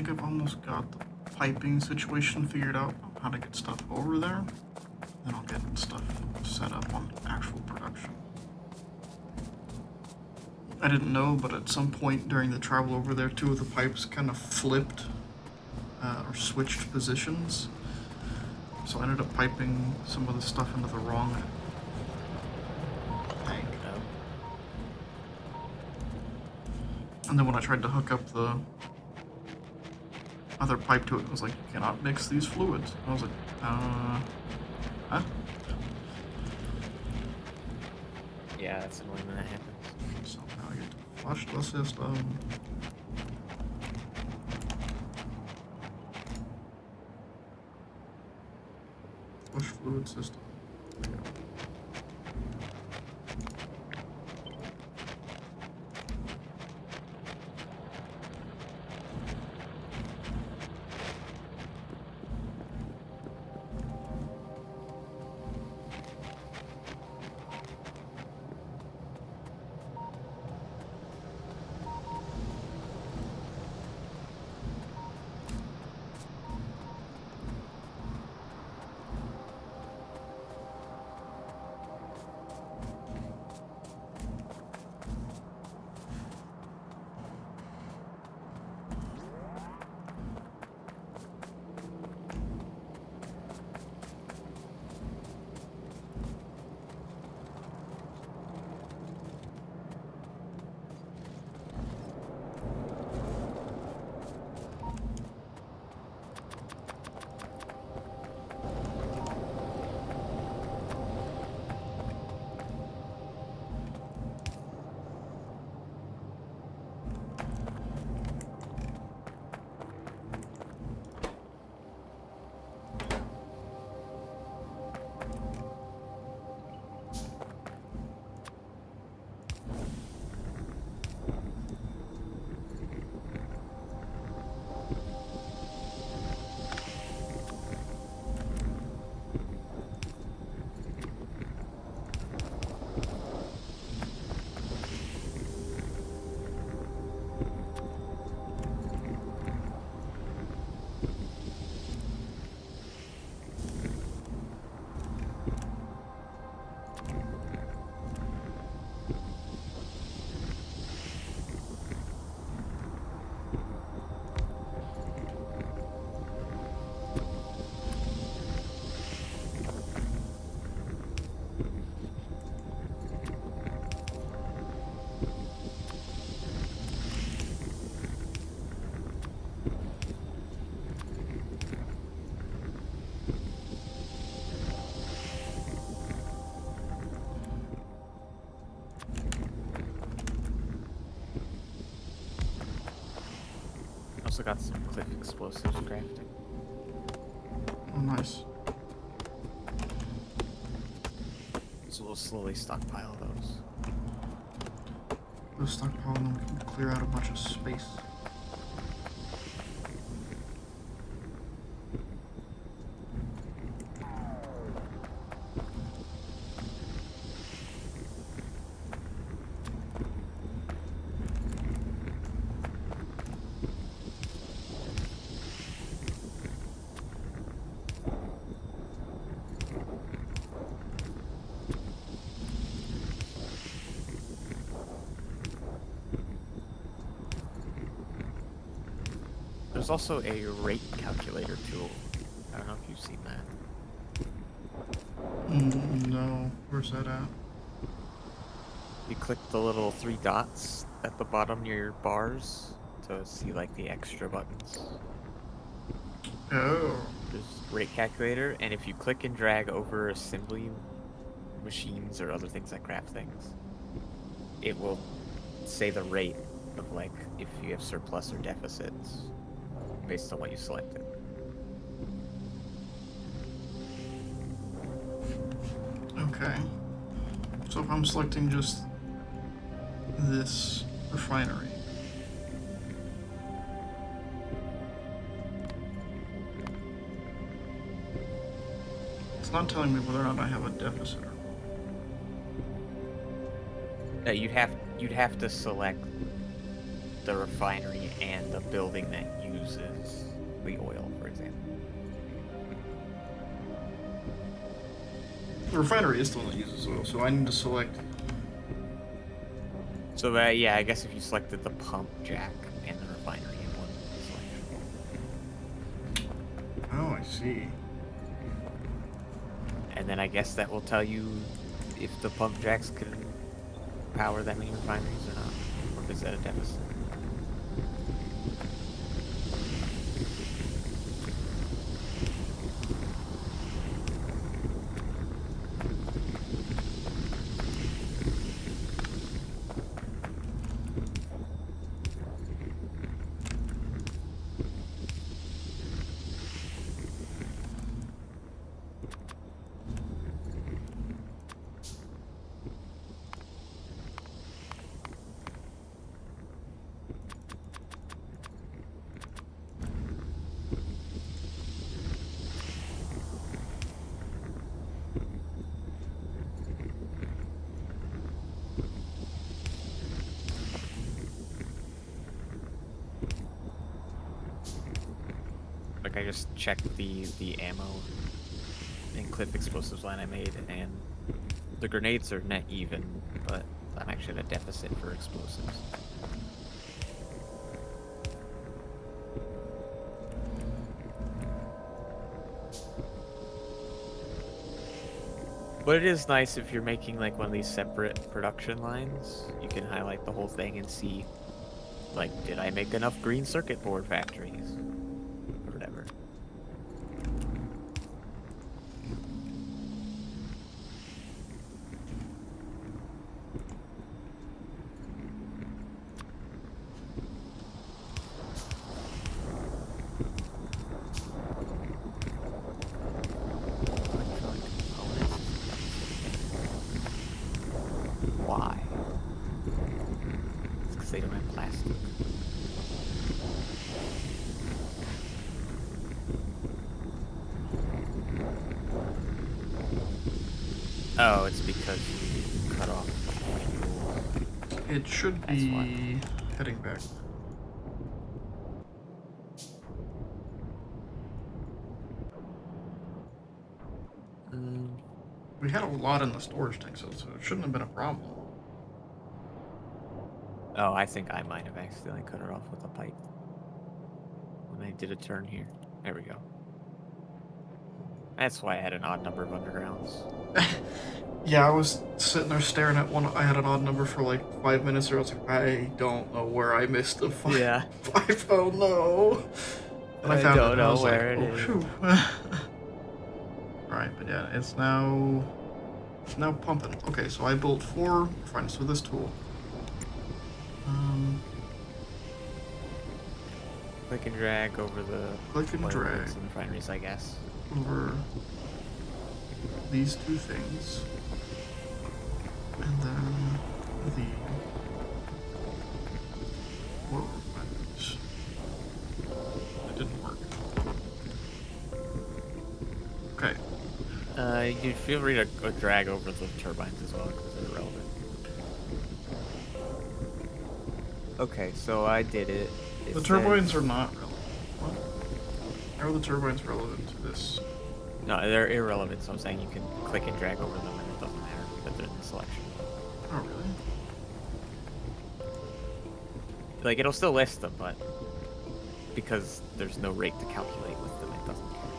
think I've almost got the piping situation figured out on how to get stuff over there. Then I'll get stuff set up on actual production. I didn't know, but at some point during the travel over there, two of the pipes kind of flipped or switched positions. So I ended up piping some of the stuff into the wrong tank. Oh. And then when I tried to hook up the other pipe to it, it was like, you cannot mix these fluids. I was like, huh? Yeah, that's annoying when that happens. So now I get to flush the system. Flush fluid system. There we go. Also got some cliff explosives crafting. Oh, nice. So we'll slowly stockpile those. Those stockpile them can clear out a bunch of space. There's also a rate calculator tool. I don't know if you've seen that. No. Where's that at? You click the little 3 dots at the bottom near your bars to see like the extra buttons. Oh. There's rate calculator, and if you click and drag over assembly machines or other things that craft things, it will say the rate of like if you have surplus or deficits based on what you selected. Okay. So if I'm selecting just this refinery, it's not telling me whether or not I have a deficit or not. No, you'd have to select the refinery and the building that you uses the oil, for example. The refinery is the one that uses oil, so I need to select. So yeah, I guess if you selected the pump jack and the refinery in one selection. Oh, I see. And then I guess that will tell you if the pump jacks can power that many refineries or not, or if it's at a deficit. Like I just checked the ammo and clip explosives line I made, and the grenades are net even, but I'm actually at a deficit for explosives. But it is nice if you're making like one of these separate production lines, you can highlight the whole thing and see, like, did I make enough green circuit board factories? Or whatever. Electronic components. Why? It's because they don't have plastic. Oh, it's because you cut off fuel. It should That's be why. heading back. We had a lot in the storage tank, so it shouldn't have been a problem. Oh, I think I might have accidentally cut her off with a pipe when I did a turn here. There we go. That's why I had an odd number of undergrounds. Yeah, I was sitting there staring at one. I had an odd number for like 5 minutes, or I was like, I don't know where I missed the five. Yeah. Oh no! And I found don't it. know I was where like, it oh, is. phew. Right, but yeah, it's now pumping. Okay, so I built 4 refineries with this tool. Click and drag over the Click and oil drag. rigs and refineries, I guess. Over these 2 things, and then the oil refineries. It didn't work. Okay. You feel free to drag over the turbines as well because they're relevant. Okay, so I did it. The turbines are not relevant. What? How are the turbines relevant to this? No, they're irrelevant, so I'm saying you can click and drag over them and it doesn't matter that they're in the selection. Oh, really? Like, it'll still list them, but because there's no rate to calculate with them, it doesn't care.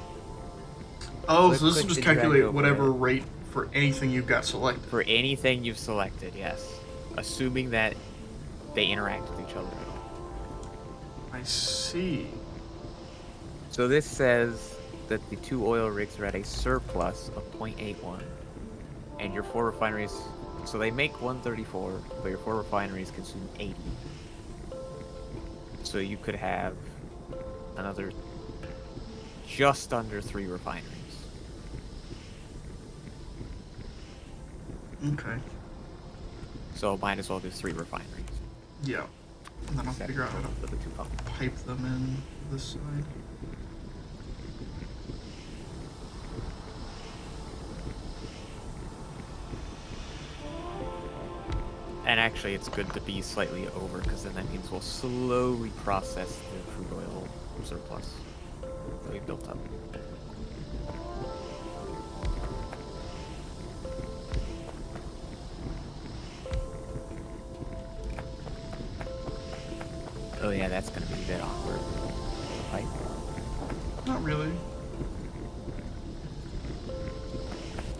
Oh, So so this will click just and drag calculate over whatever it. rate for anything you've got selected. For anything you've selected, yes. Assuming that they interact with each other at all. I see. So this says that the 2 oil rigs are at a surplus of 0.81, and your 4 refineries, so they make 134, but your 4 refineries consume 80. So you could have another just under 3 refineries. Okay. So might as well do 3 refineries. Yeah. And then I'll Set figure out how to for the 2 pumps. pipe them in this side. And actually, it's good to be slightly over, because then that means we'll slowly process the crude oil surplus that we built up. Oh yeah, that's gonna be a bit awkward. Right? Not really.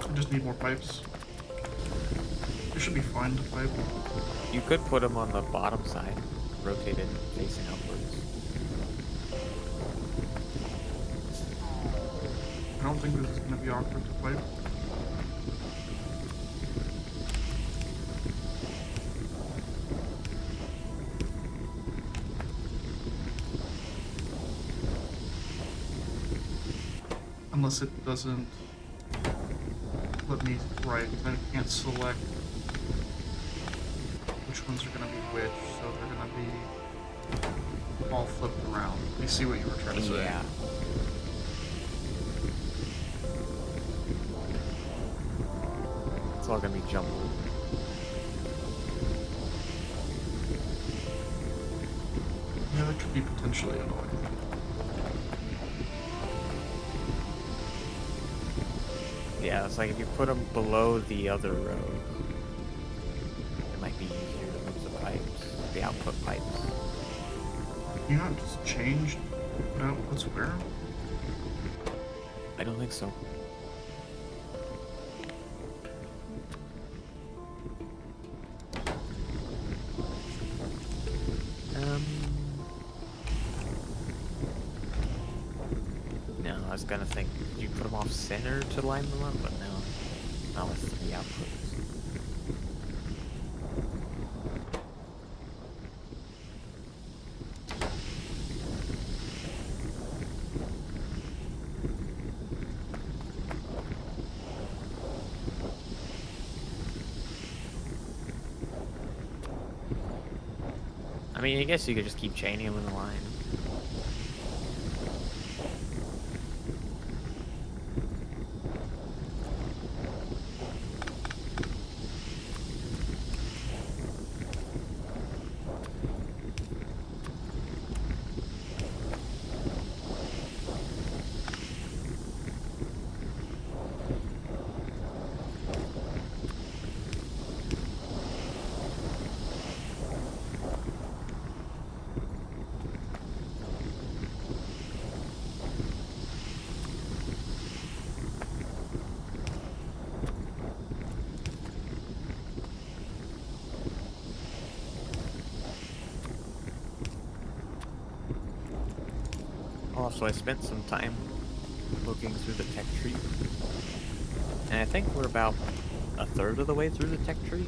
I just need more pipes. It should be fine to pipe. You could put them on the bottom side, rotated facing upwards. I don't think this is gonna be awkward to pipe. Unless it doesn't let me right, because I can't select which ones are gonna be which, so they're gonna be all flipped around. I see what you were trying to say. Yeah. It's all gonna be jumbled. Yeah, that could be potentially annoying. Yeah, it's like if you put them below the other row, it might be easier to move the pipes, the output pipes. Can you not just change what outputs where? I don't think so. No, I was gonna think you put them off center to line them up, but no, not with the outputs. I mean, I guess you could just keep chaining them in the line. Also, I spent some time looking through the tech tree, and I think we're about a third of the way through the tech tree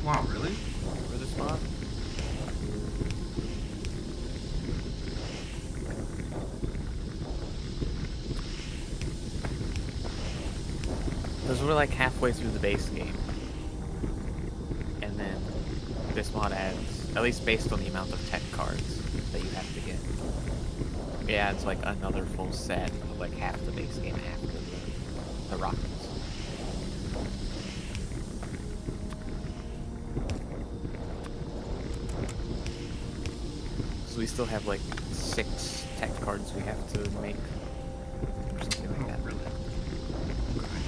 Wow, really? for this mod. Because we're like halfway through the base game, and then this mod adds, at least based on the amount of tech cards that you have to get, it adds like another full set of like half the base game after the rockets. So we still have like 6 tech cards we have to make, or something like that. Really? Okay.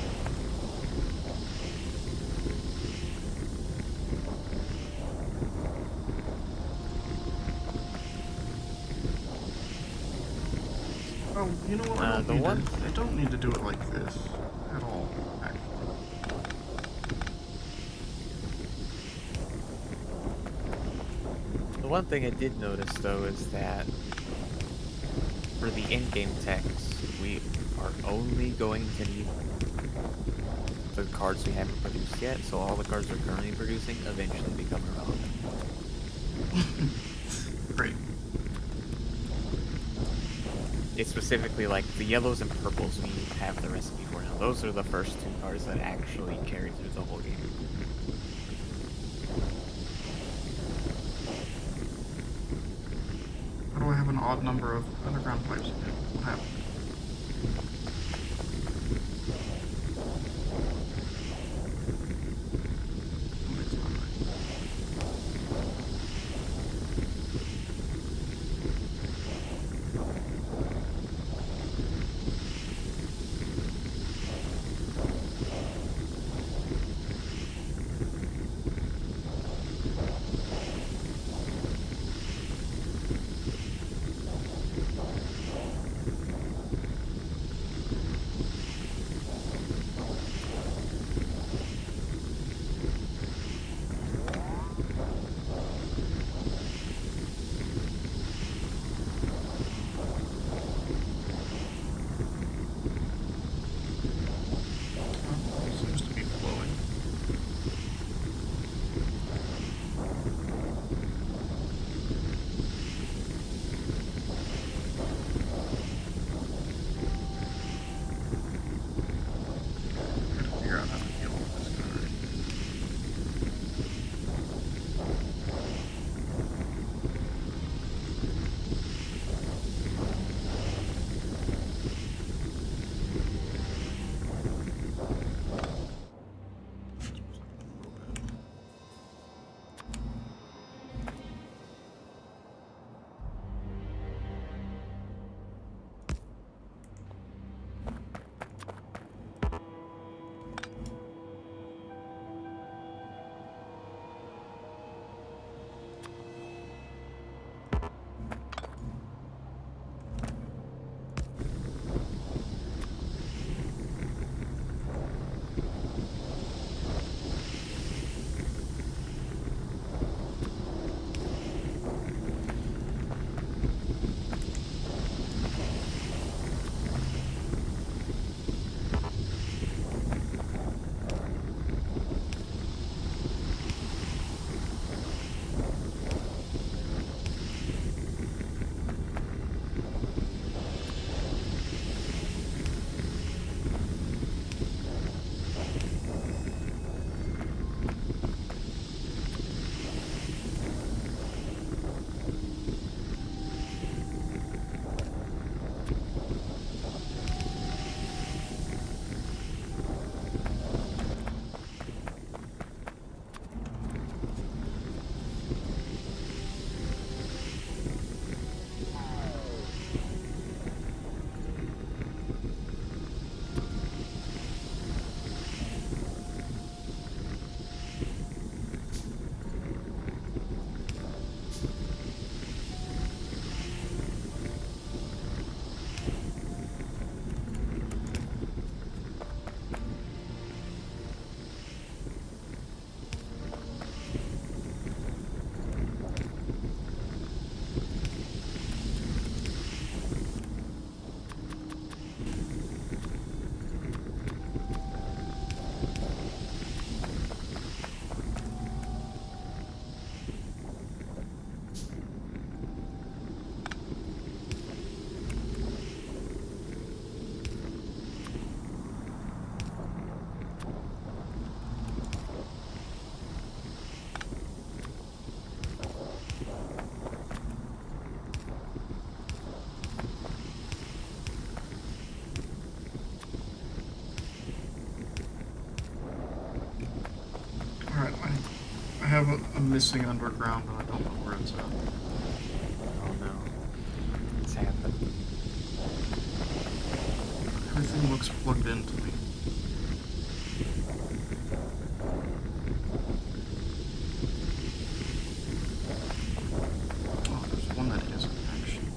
Oh, you know what? I don't need to do it like this at all, actually. The one thing I did notice though is that for the in-game text, we are only going to need the cards we haven't produced yet, so all the cards we're currently producing eventually become irrelevant. Great. It's specifically like the yellows and purples we have the recipe for now. Those are the first 2 cards that actually carry through the whole game. How do I have an odd number of underground pipes again? What happened? Something's not right. something missing underground, but I don't know where it's at. Oh no. It's happened. Everything looks plugged in to me. Oh, there's one that isn't, actually.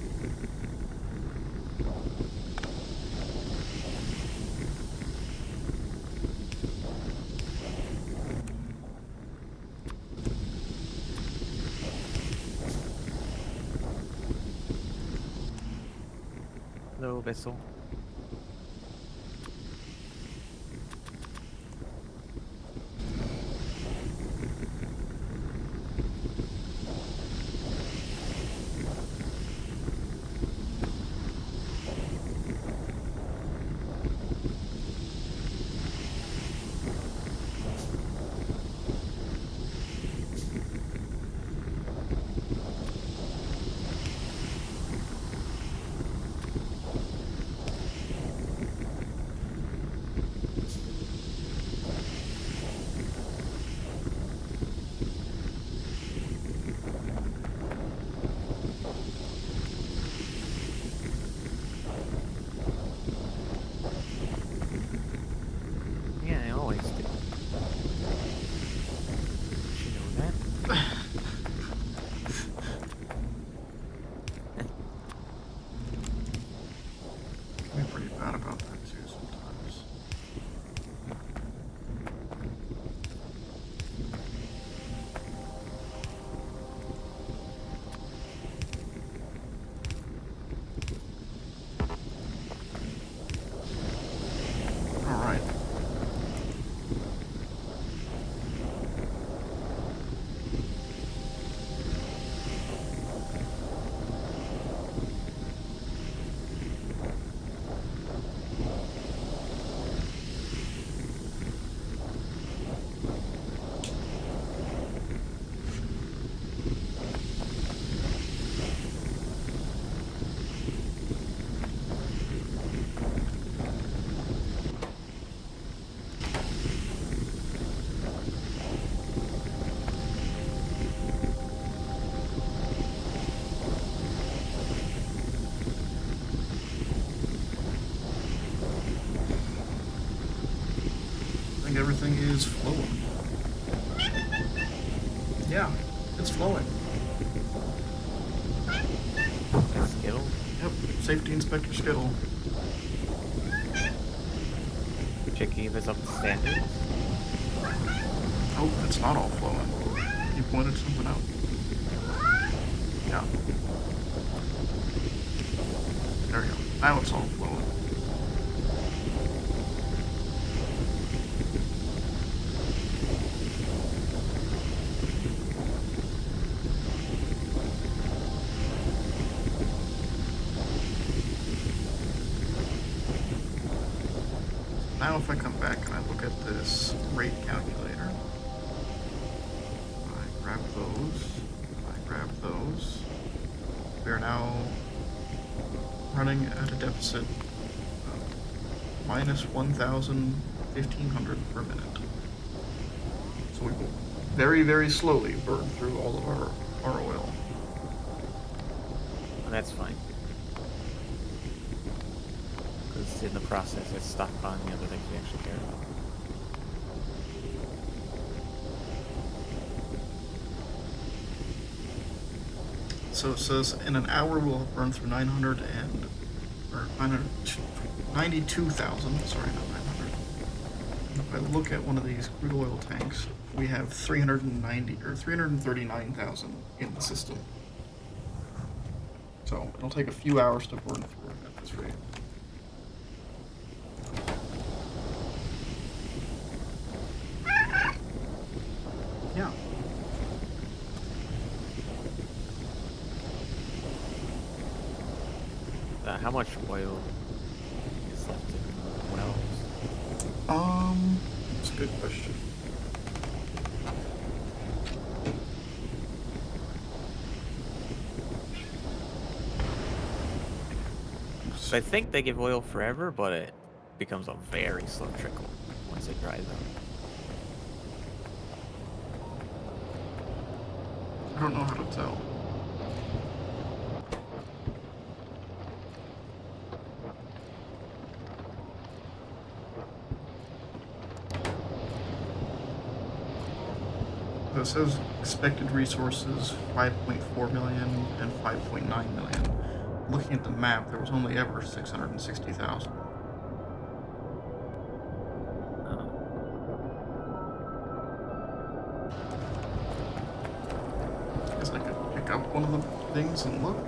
Hello, Vessel. Yeah, I always do. Did you know that? Can be pretty bad about that too sometimes. Alright. I think everything is flowing. Yeah, it's flowing. That's Skittle. Yep, Safety Inspector Skittle. Chicky is up to standards. Oh, it's not all flowing. You pointed something out. Yeah. There we go. Now it's all flowing. Now if I come back and I look at this rate calculator, I grab those, I grab those. We are now running at a deficit of minus 1,500 per minute. So we will very, very slowly burn through all of our oil. And that's fine. Because in the process, it's stockpiling the other things we actually care about. So it says in an hour we'll have burned through 92,000. Sorry, not 900. If I look at one of these crude oil tanks, we have 390 or 339,000 in the system. So it'll take a few hours to burn through it at this rate. Yeah. How much oil is left in the wells? That's a good question. So I think they give oil forever, but it becomes a very slow trickle once it dries out. don't know how to tell. So it says expected resources 5.4 million and 5.9 million. Looking at the map, there was only ever 660,000. Guess I could pick up one of the things and look.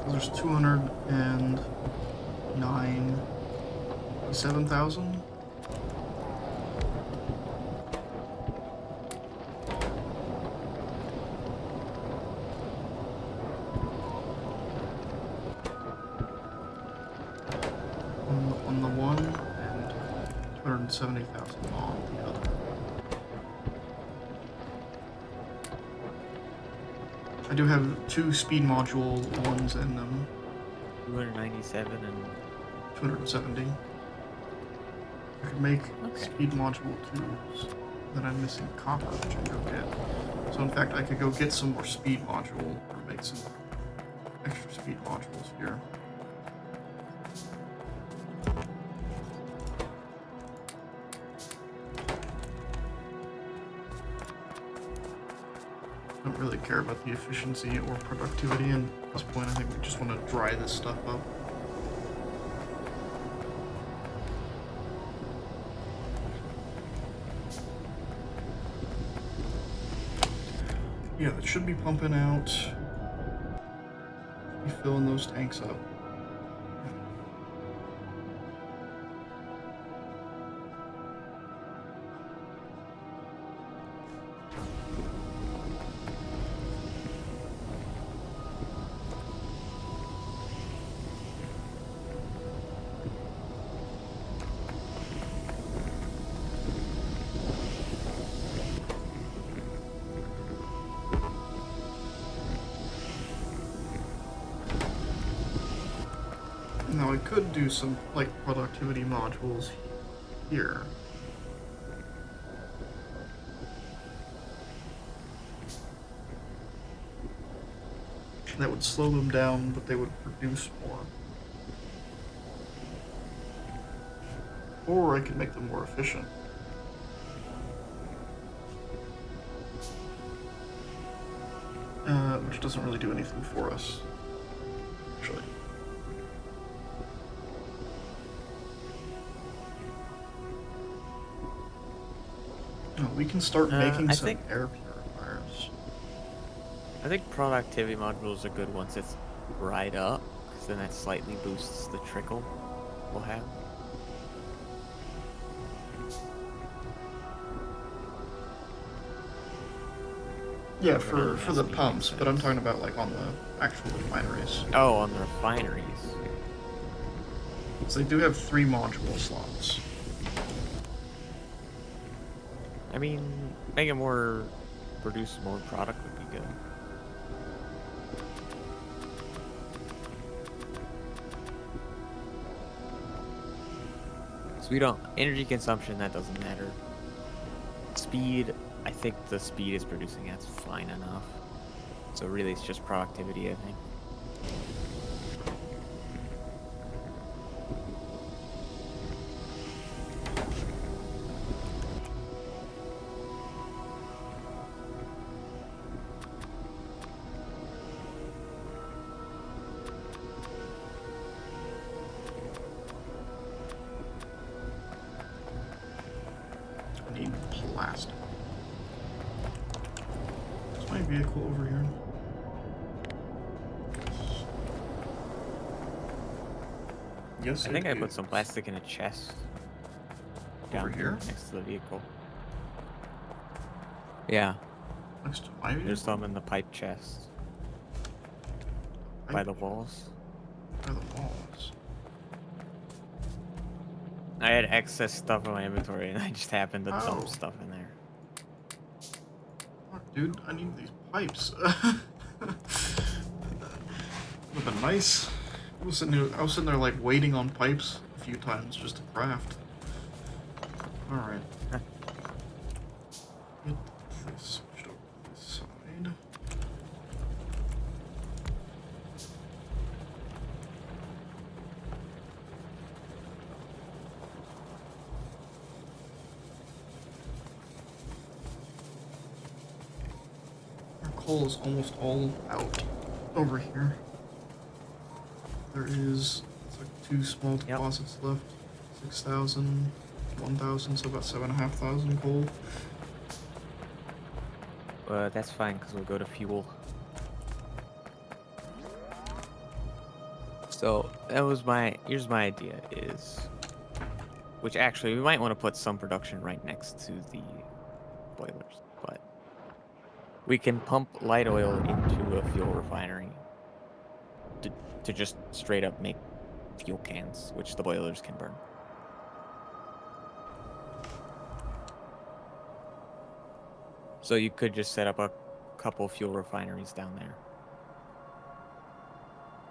There's 297,000. On the one, and 270,000 on the other. I do have 2 speed module ones in them. 297 and 270. I could make speed module 2s. Then I'm missing copper, which I can go get. So in fact, I could go get some more speed module, or make some extra speed modules here. I don't really care about the efficiency or productivity, and at this point I think we just want to dry this stuff up. Yeah, that should be pumping out. Be filling those tanks up. Now I could do some, like, productivity modules here. That would slow them down, but they would produce more. Or I could make them more efficient. Which doesn't really do anything for us, actually. Oh, we can start making some air purifiers. I think productivity modules are good once it's right up, because then that slightly boosts the trickle we'll have. Yeah, for the pumps, but I'm talking about like on the actual refineries. Oh, on the refineries. So they do have 3 module slots. I mean, make it more, produce more product would be good. So we don't, energy consumption, that doesn't matter. Speed, I think the speed is producing that's fine enough. So really it's just productivity, I think. I need plastic. Is my vehicle over here? Yes, I think I put some plastic in a chest. Down here? Next to the vehicle. Yeah. Next to my vehicle? There's some in the pipe chest. By the walls. By the walls. I had excess stuff in my inventory and I just happened to dump stuff in there. Fuck, dude, I need these pipes. Would have been nice. I was sitting there like waiting on pipes a few times just to craft. Alright. Get this switched over to this side. Our coal is almost all out over here. There is, it's like 2 small deposits left. 6,000, 1,000, so about 7,500 coal. That's fine, because we'll go to fuel. So, here's my idea is... Which actually, we might want to put some production right next to the boilers, but... We can pump light oil into a fuel refinery to just straight up make fuel cans, which the boilers can burn. So you could just set up a couple fuel refineries down there.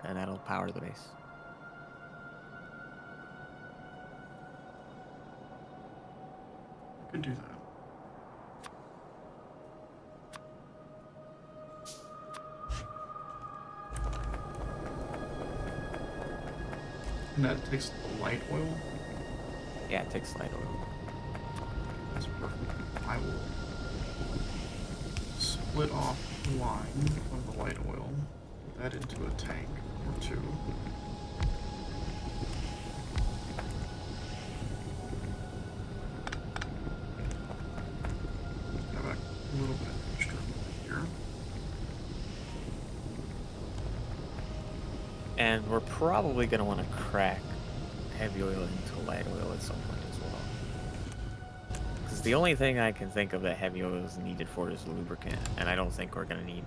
And that'll power the base. I could do that. And that takes the light oil? Yeah, it takes light oil. That's perfect. I will split off the line of the light oil, put that into a tank or 2. Have a little bit extra here. And we're probably going to want to crack heavy oil into light oil at some point as well. Because the only thing I can think of that heavy oil is needed for is lubricant, and I don't think we're going to need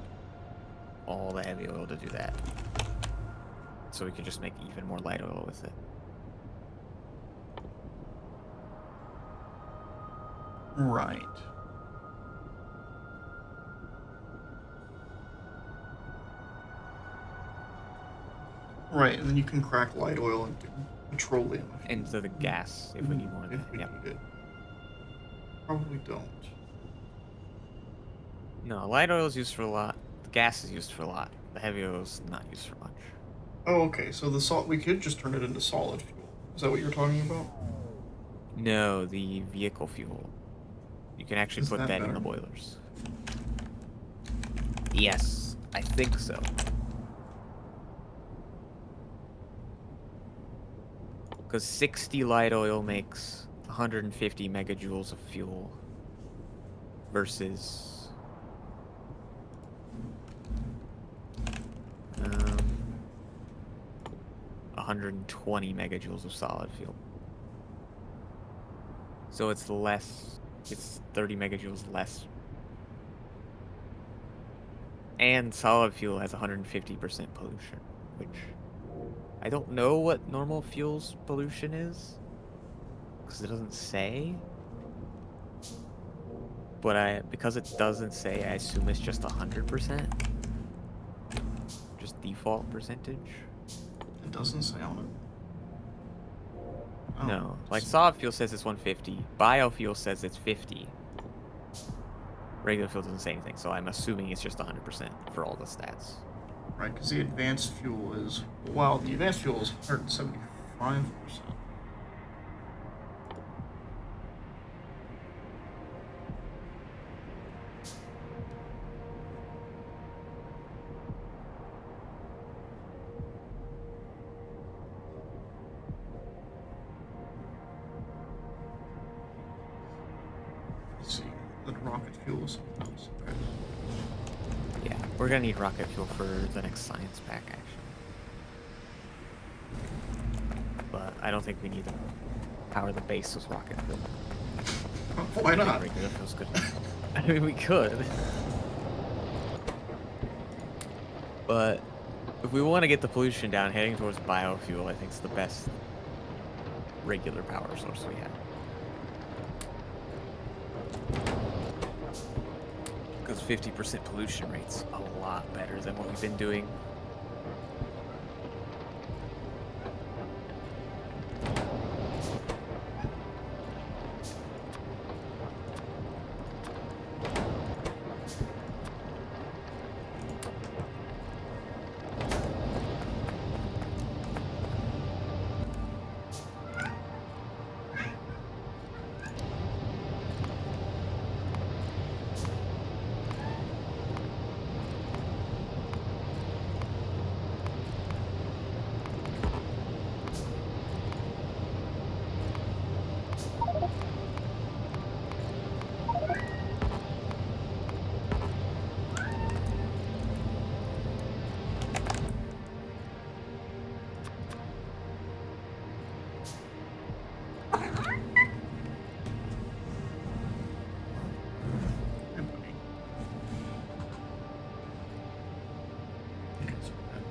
all the heavy oil to do that. So we could just make even more light oil with it. Right. Right, and then you can crack light oil into petroleum. Into the gas, if we need more of that. If we Yep. need it. Probably don't. No, light oil is used for a lot. The gas is used for a lot. The heavy oil is not used for much. Oh, okay. So the salt, we could just turn it into solid fuel. Is that what you're talking about? No, the vehicle fuel. You can actually put that in the boilers. Yes, I think so. Because 60 light oil makes 150 megajoules of fuel versus 120 megajoules of solid fuel. So it's less, it's 30 megajoules less. And solid fuel has 150% pollution, which I don't know what normal fuel's pollution is, because it doesn't say. But because it doesn't say, I assume it's just 100%. Just default percentage. It doesn't say on it. Oh, No, like solid fuel says it's 150. Biofuel says it's 50. Regular fuel doesn't say anything, so I'm assuming it's just 100% for all the stats. Right, because the advanced fuel is, well, the advanced fuel is 175%. Let's see, the rocket fuel is something else. Okay. Yeah, we're gonna need rocket fuel for the next science pack, actually. But I don't think we need to power the base with rocket fuel. Why not? Regular fuel's good. I mean, we could. But if we want to get the pollution down, heading towards biofuel, I think is the best regular power source we have. Because 50% pollution rate's a lot better than what we've been doing.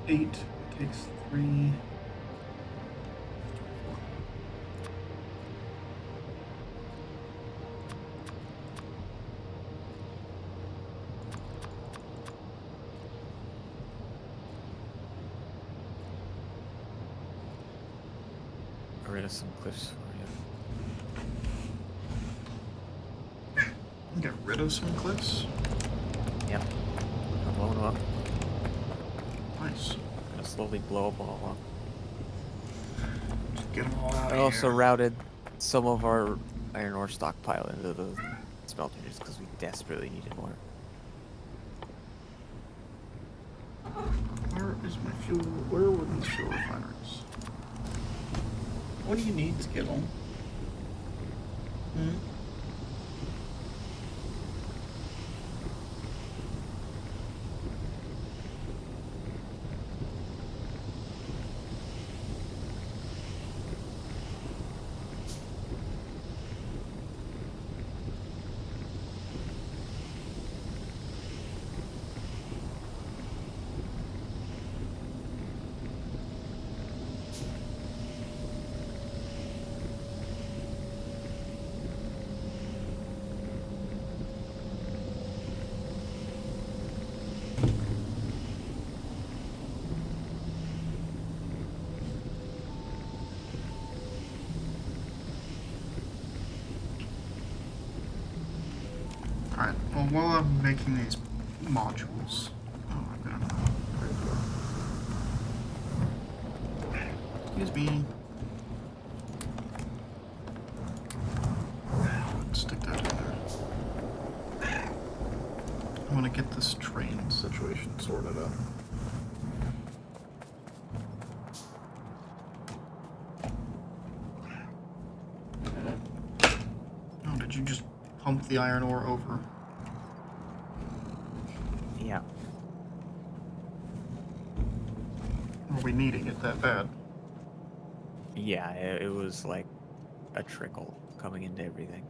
8. It takes 3. Get rid of some cliffs for you. Get rid of some cliffs. Yep. I'm blowing them up. Nice. Gonna slowly blow them all up. Just get them all out I of also here. routed some of our iron ore stockpile into the smelter just because we desperately needed more. Where is my fuel? Where were these fuel refineries? What do you need to get them? Hmm? Alright, well, while I'm making these modules. Oh, I'm gonna. Excuse me. Stick that in there. I want to get this train situation sorted out. Oh, did you just pump the iron ore over? Yeah. Are we needing it that bad? Yeah, it was like a trickle coming into everything.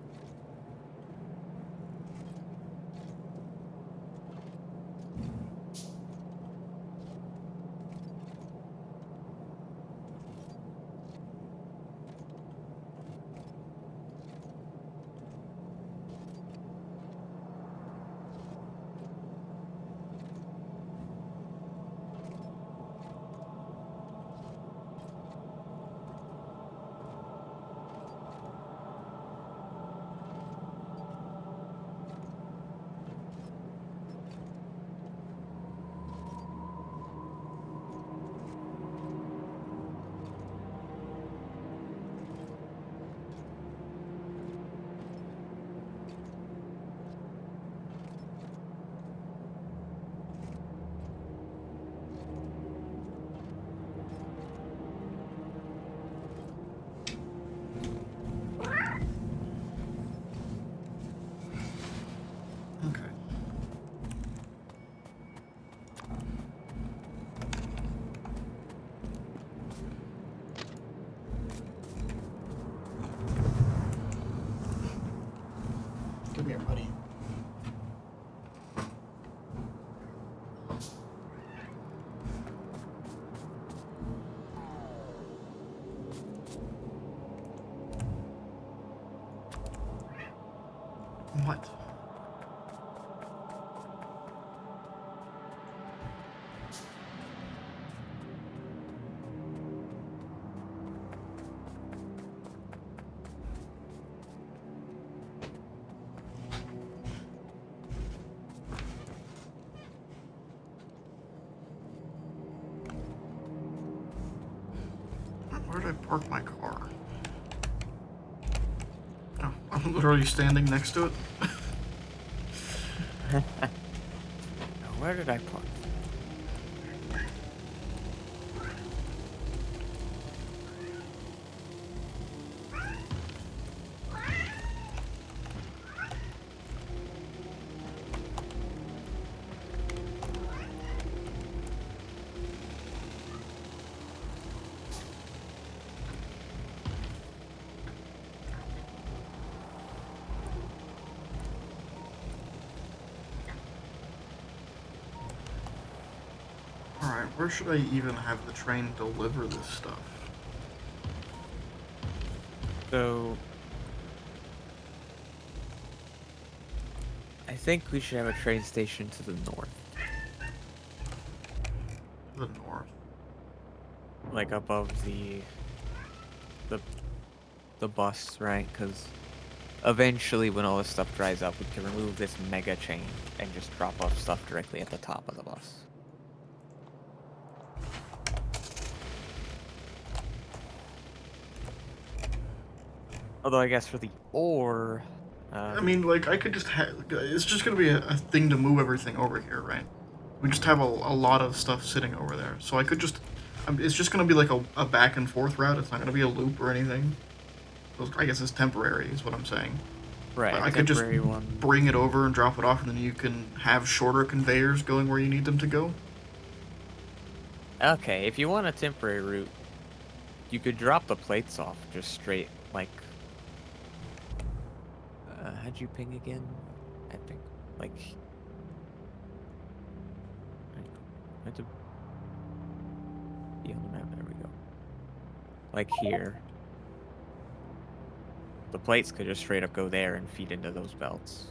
Okay. Come here, buddy. What? Where did I park my car? Oh, I'm literally standing next to it. Now, where did I park? Alright, where should I even have the train deliver this stuff? So I think we should have a train station to the north, To the north. like above the the bus, right? Because eventually, when all this stuff dries up, we can remove this mega chain and just drop off stuff directly at the top of the bus. Although I guess for the ore, I mean, like, I could just have... It's just gonna be a thing to move everything over here, right? We just have a lot of stuff sitting over there. So I could just... it's just gonna be like a back and forth route. It's not gonna be a loop or anything. So I guess it's temporary, is what I'm saying. right, I could just temporary one. bring it over and drop it off, and then you can have shorter conveyors going where you need them to go. Okay, if you want a temporary route, you could drop the plates off just straight, like. How'd you ping again? I think, like. I had to be on the map. There we go. Like here. The plates could just straight up go there and feed into those belts.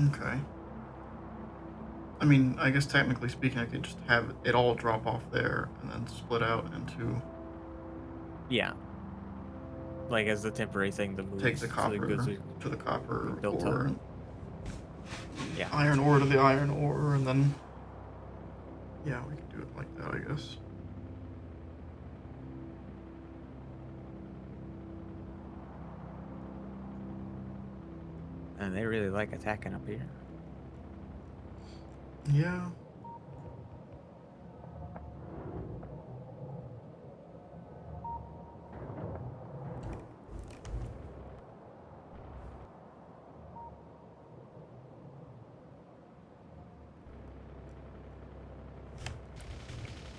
Okay. I mean, I guess technically speaking, I could just have it all drop off there and then split out into... Yeah. Like as the temporary thing to move Take the so copper goods to the copper built ore, up. and Yeah. iron ore to the iron ore, and then... Yeah, we could do it like that, I guess. And they really like attacking up here. Yeah.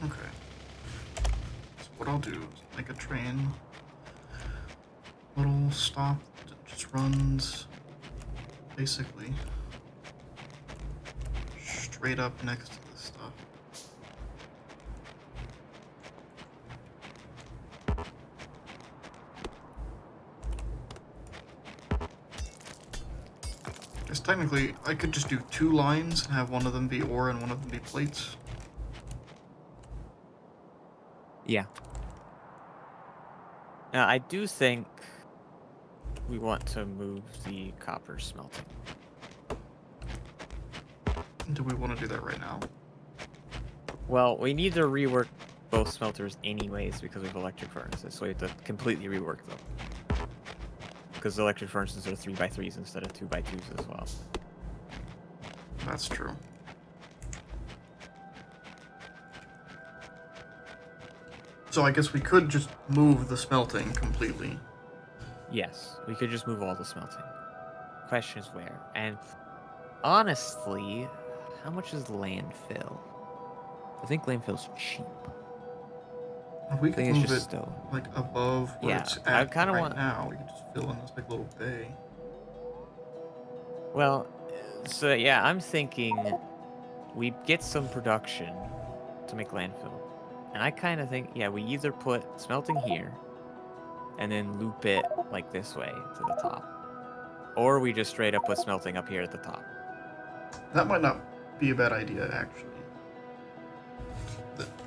Okay. So what I'll do is make a train. Little stop that just runs basically straight up next to this stuff. Because technically, I could just do 2 lines and have one of them be ore and one of them be plates. Yeah. Now, I do think we want to move the copper smelting. Do we want to do that right now? Well, we need to rework both smelters anyways because we have electric furnaces, so we have to completely rework them. Because the electric furnaces are 3x3s instead of 2x2s as well. That's true. So I guess we could just move the smelting completely. Yes, we could just move all the smelting. Question is where. And honestly, how much is landfill? I think landfill's cheap. If we I could think it's move just it stone. like above where Yeah, it's I at kind of right want. now, we could just fill in this like little bay. Well, so yeah, I'm thinking we get some production to make landfill. And I kind of think, yeah, we either put smelting here and then loop it like this way to the top. Or we just straight up put smelting up here at the top. That might not be a bad idea, actually.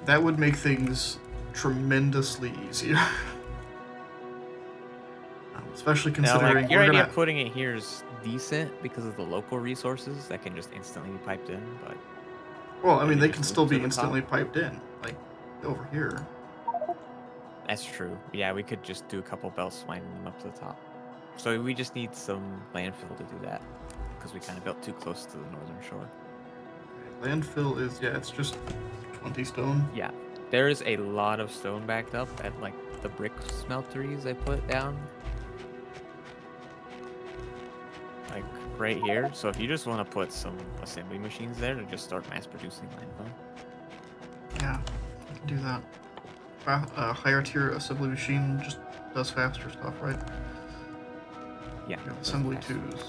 That would make things tremendously easier. Especially Now, considering like, your we're idea gonna... of putting it here is decent because of the local resources that can just instantly be piped in, but... Well, I and mean, then they just can loop still to be the instantly top. piped in, like over here. That's true. Yeah, we could just do a couple belts lining them up to the top. So we just need some landfill to do that because we kind of built too close to the northern shore. Landfill is, yeah, it's just 20 stone. Yeah, there is a lot of stone backed up at like the brick smelteries I put down. Like right here. So if you just want to put some assembly machines there to just start mass producing landfill. Yeah, I can do that. Higher tier assembly machine just does faster stuff, right? Yeah. You have does it assembly faster. 2s.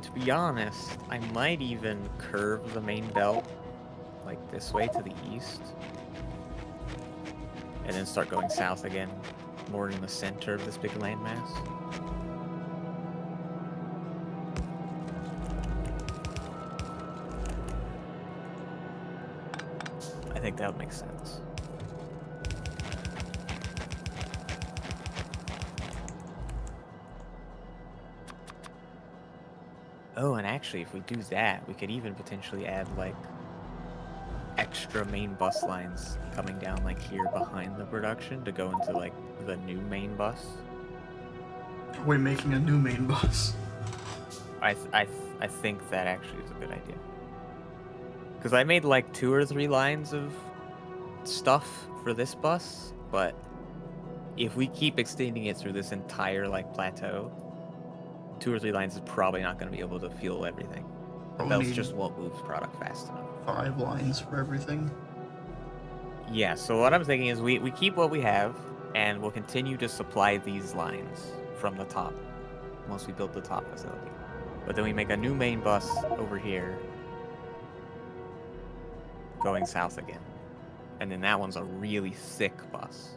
And to be honest, I might even curve the main belt like this way to the east. And then start going south again, more in the center of this big landmass. I think that would make sense. Oh, and actually, if we do that, we could even potentially add, like, extra main bus lines coming down, like, here behind the production to go into, like, the new main bus. Are we making a new main bus? I think that actually is a good idea. Because I made, like, 2 or 3 lines of stuff for this bus, but if we keep extending it through this entire, like, plateau, 2 or 3 lines is probably not going to be able to fuel everything. Probably Belts need just won't move product fast enough. 5 lines for everything. Yeah, so what I'm thinking is we keep what we have, and we'll continue to supply these lines from the top once we build the top facility. But then we make a new main bus over here going south again. And then that one's a really thick bus.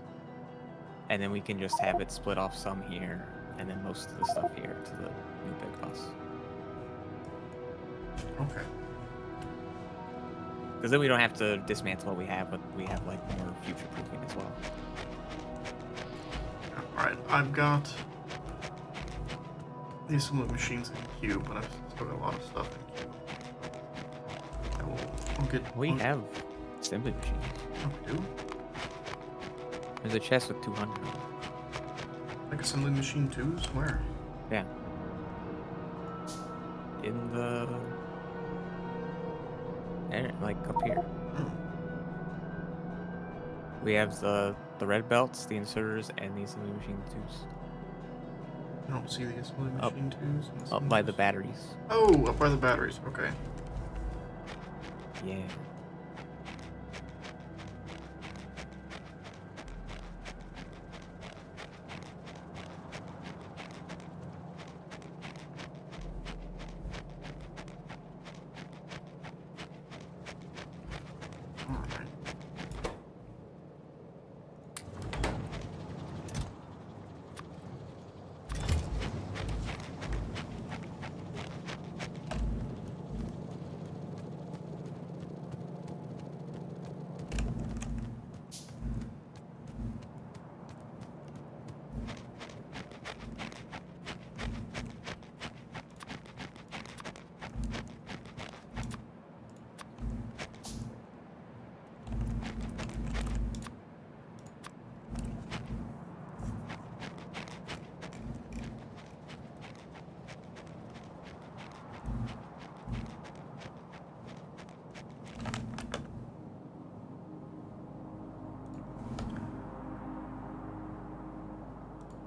And then we can just have it split off some here, and then most of the stuff here to the new big bus. Okay. Because then we don't have to dismantle what we have, but we have, like, more future-proofing as well. Alright, I've got the assembly machines in queue, but I've still got a lot of stuff in queue. We have assembly machines. Oh, we do? There's a chest with 200. Like assembly machine 2s? Where? Yeah. In the... like, up here. Oh. We have the red belts, the inserters, and the assembly machine 2s. I don't see the assembly machine 2s. Up by the batteries. Oh, up by the batteries. Okay. Yeah. Alright.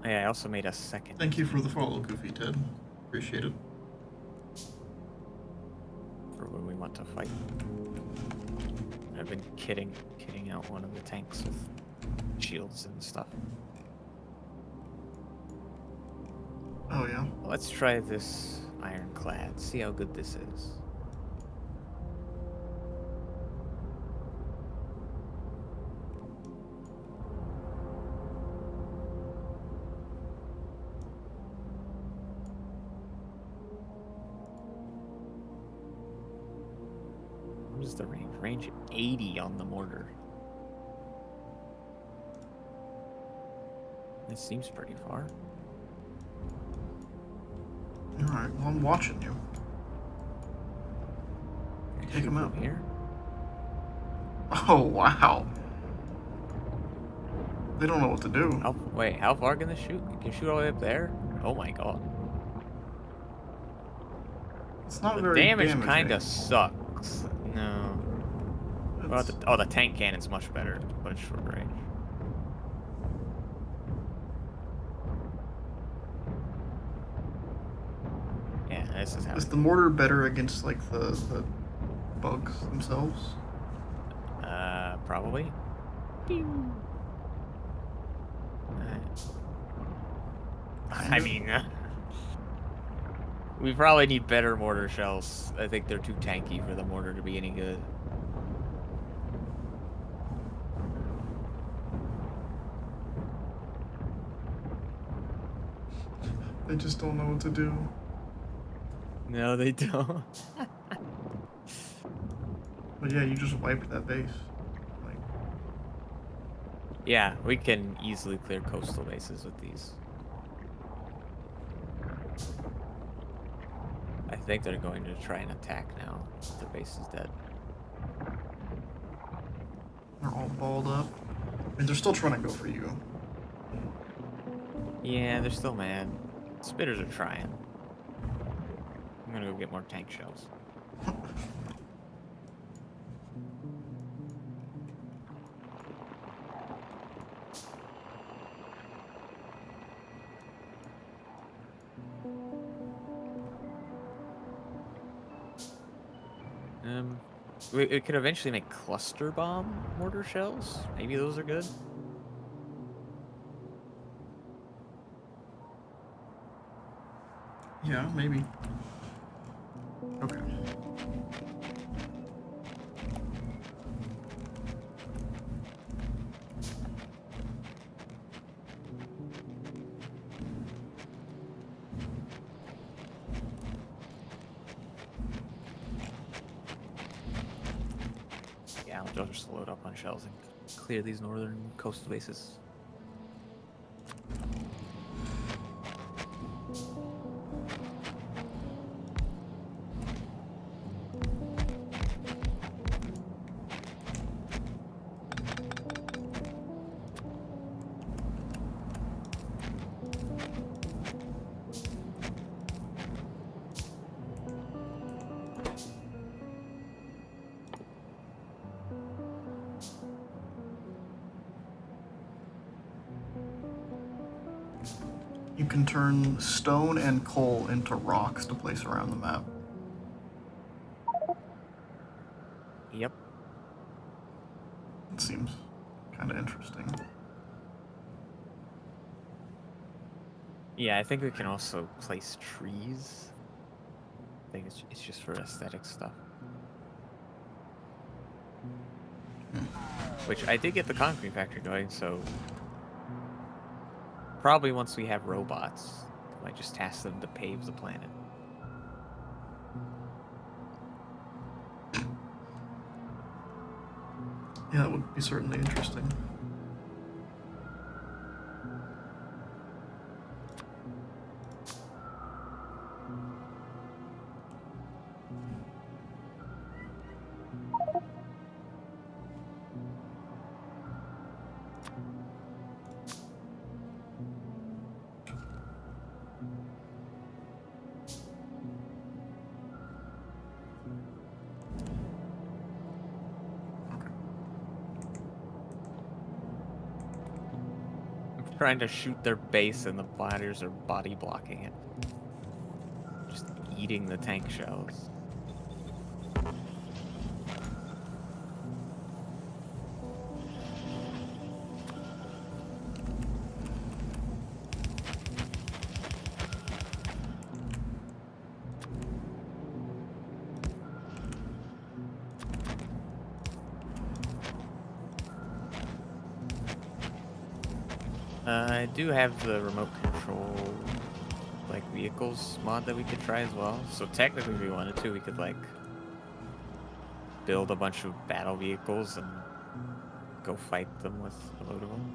Yeah, I also made a second. Thank you for the follow, Goofy Ted. Appreciate it. For when we want to fight. I've been kitting out one of the tanks with shields and stuff. Oh, yeah? Let's try this ironclad, see how good this is. What is the range? Range 80 on the mortar. This seems pretty far. Alright, well, I'm watching you. Can I Take shoot him out. from here? Oh, wow. They don't know what to do. Wait, how far can this shoot? It can shoot all the way up there? Oh my god. It's not The very damage damaging. kinda sucks. No. Well, It's- the tank cannon's much better, but short range. Yeah, this is how. Is the mortar better against, like, the bugs themselves? Probably. I mean, We probably need better mortar shells. I think they're too tanky for the mortar to be any good. They just don't know what to do. No, they don't. But yeah, you just wiped that base. Like, Yeah, we can easily clear coastal bases with these. I think they're going to try and attack now. Their base is dead. they're all balled up. And they're still trying to go for you. Yeah, they're still mad. Spitters are trying. I'm gonna go get more tank shells. Um, we could eventually make cluster bomb mortar shells. Maybe those are good. Yeah, maybe. Okay. Yeah, I'll just load up on shells and clear these northern coastal bases. You can turn stone and coal into rocks to place around the map. Yep. It seems kind of interesting. Yeah, I think we can also place trees. I think it's just for aesthetic stuff. Which I did get the concrete factory going, so probably once we have robots, I might just task them to pave the planet. Yeah, that would be certainly interesting. I'm trying to shoot their base and the bladders are body blocking it. Just eating the tank shells. I do have the remote control, like, vehicles mod that we could try as well. So technically, if we wanted to, we could, like, build a bunch of battle vehicles and go fight them with a load of them.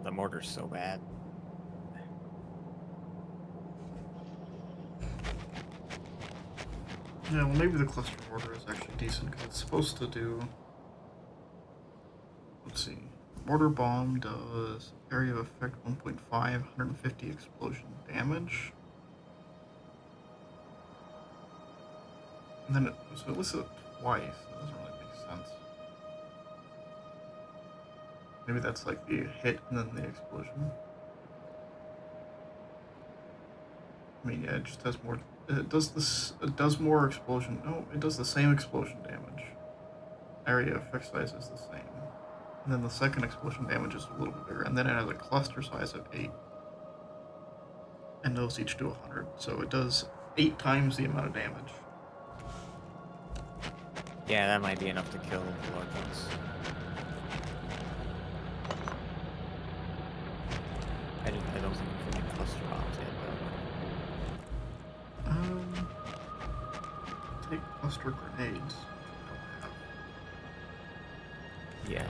the mortar's so bad. Yeah, well, maybe the cluster mortar is actually decent because it's supposed to do. Let's see. Mortar bomb does area of effect 1.5, 150 explosion damage. And then it lists it twice. That doesn't really make sense. Maybe that's like the hit and then the explosion. I mean, yeah, it just has more. It does this. It does more explosion. No, it does the same explosion damage. Area effect size is the same. And then the second explosion damage is a little bit bigger. And then it has a cluster size of 8. And those each do 100. So it does 8 times the amount of damage. Yeah, that might be enough to kill the large ones. I don't think you can make cluster bombs yet, Take cluster grenades. though. Yeah.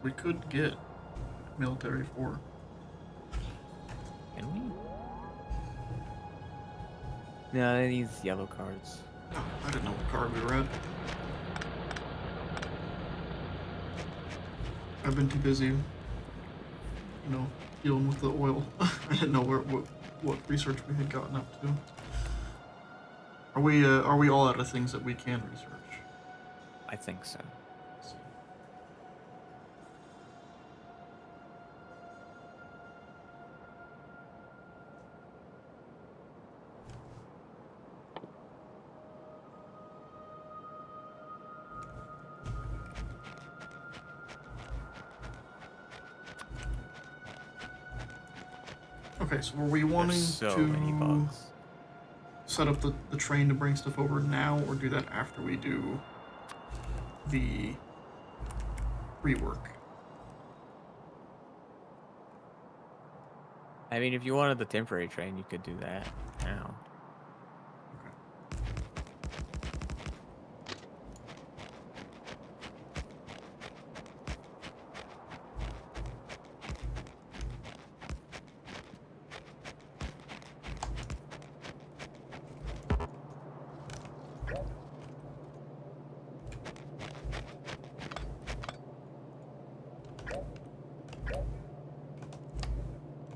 We could get military 4. Can we? No, they need yellow cards. Oh, I didn't know what card we were at. I've been too busy, dealing with the oil. I didn't know what research we had gotten up to. Are we all out of things that we can research? I think so. Okay, so were we wanting There's so to many bugs. set up the train to bring stuff over now, or do that after we do the rework? I mean, if you wanted the temporary train, you could do that now.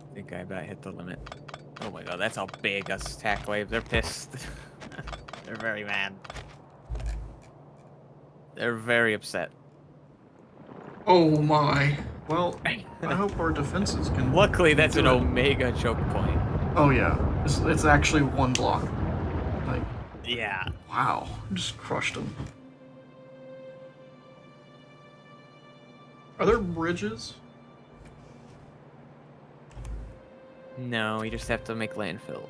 I think I about hit the limit. Oh my god, that's how big us attack wave. They're pissed. They're very mad. They're very upset. Oh my. Well, I hope our defenses can. Luckily, can that's do an it. Omega choke point. Oh yeah, it's actually one block. Like. Yeah. Wow, just crushed them. Are there bridges? No, you just have to make landfill.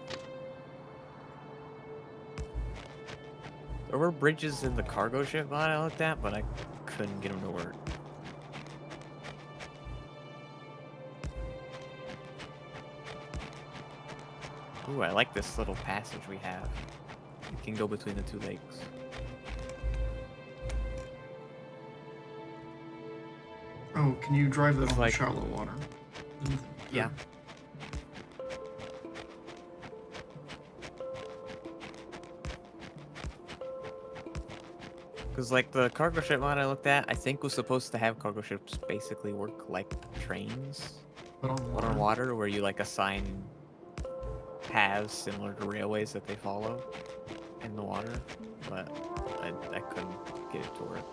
There were bridges in the cargo ship mod I looked at, but I couldn't get them to work. Ooh, I like this little passage we have. You can go between the two lakes. Oh, can you drive that It's on like- shallow water? Yeah. Because, like, the cargo ship mod I looked at, I think was supposed to have cargo ships basically work like trains. But on Water, where you, like, assign paths similar to railways that they follow in the water. But I couldn't get it to work.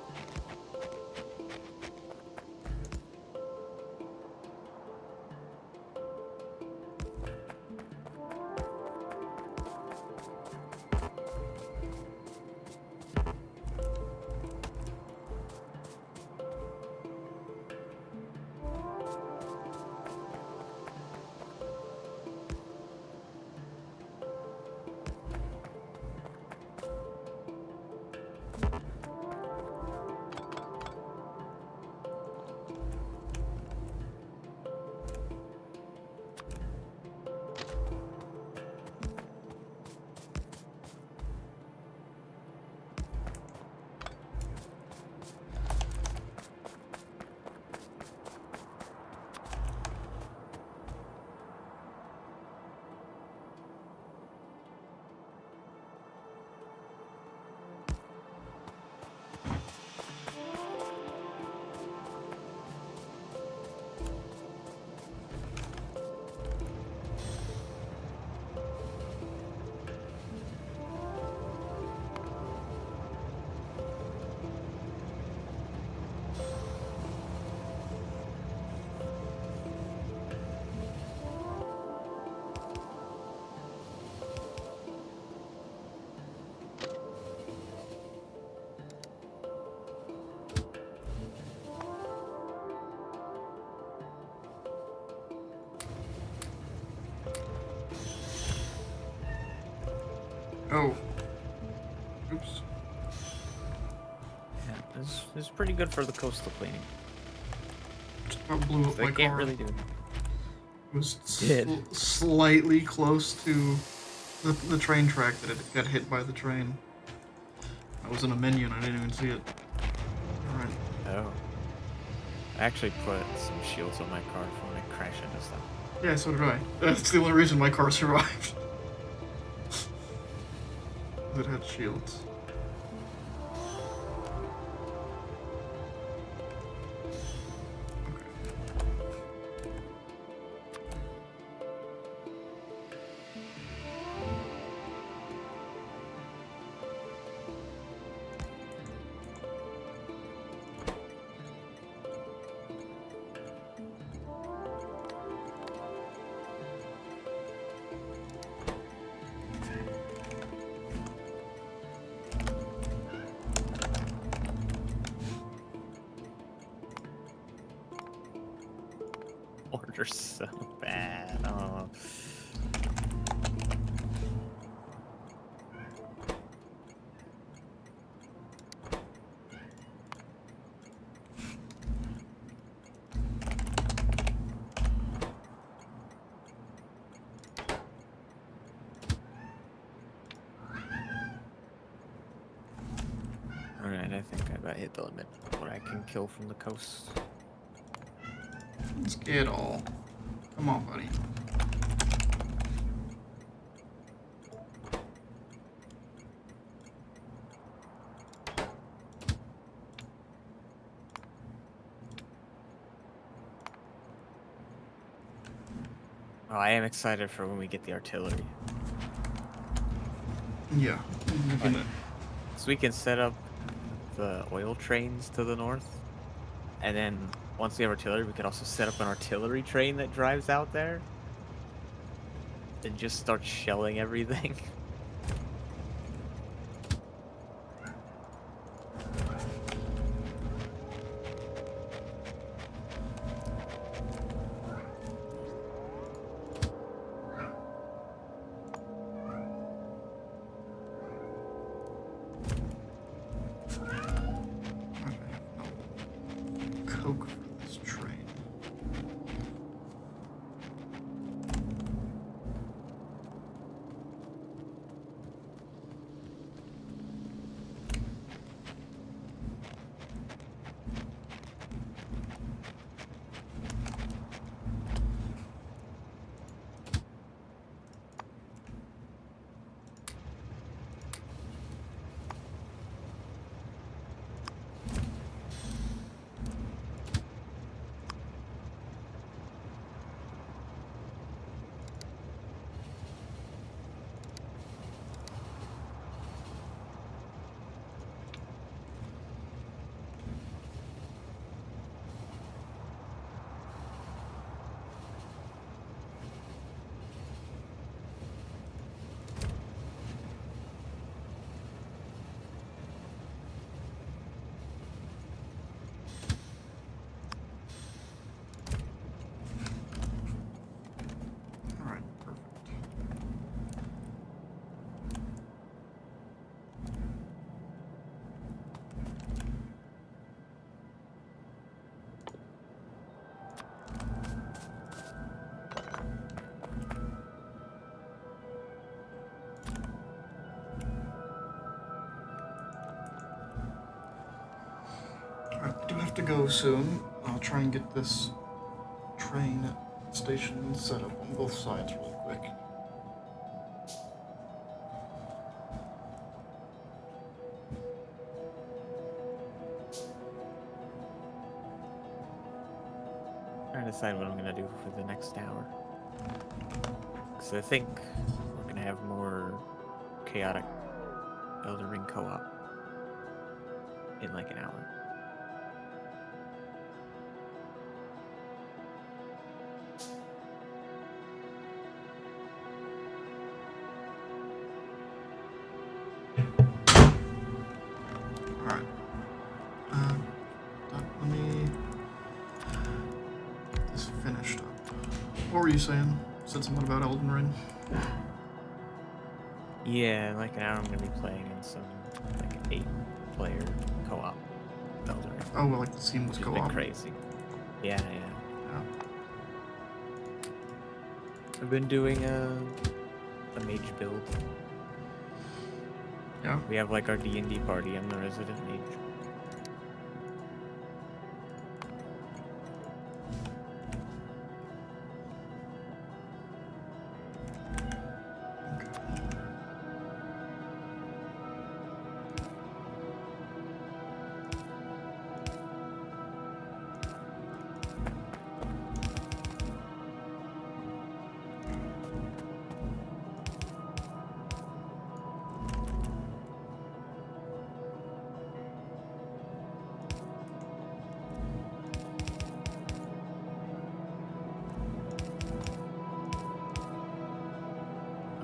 Oh. Oops. Yeah, this is pretty good for the coastal cleaning. Just about blew up They my can't car. really do it. It was Did. slightly close to the train track that it got hit by the train. I was in a menu and I didn't even see it. Alright. Oh. I actually put some shields on my car for when I crash into stuff. Yeah, so did I. That's the only reason my car survived. It had shields. Order so bad. Oh. Alright, I think I about hit the limit of what I can kill from the coast. Let's get all. Come on, buddy. Oh, I am excited for when we get the artillery. Yeah. I'm gonna- So we can set up the oil trains to the north. And then once we have artillery, we could also set up an artillery train that drives out there. And just start shelling everything. Coke for this train. Alright, perfect. Alright, I do have to go soon. I'll try and get this train station set up on both sides really quick. Trying to decide what I'm gonna do for the next hour. Because I think we're gonna have more chaotic Elden Ring co-op in like an hour. Alright. Let me get this finished up. What were you saying? Said something about Elden Ring? Yeah, like now I'm gonna be playing in some like 8-player co-op Elden Ring, Oh, well, like the seamless which has been co-op. crazy. Yeah, yeah. Yeah. I've been doing a mage build. Yeah. We have like our D&D party. I'm the resident mage.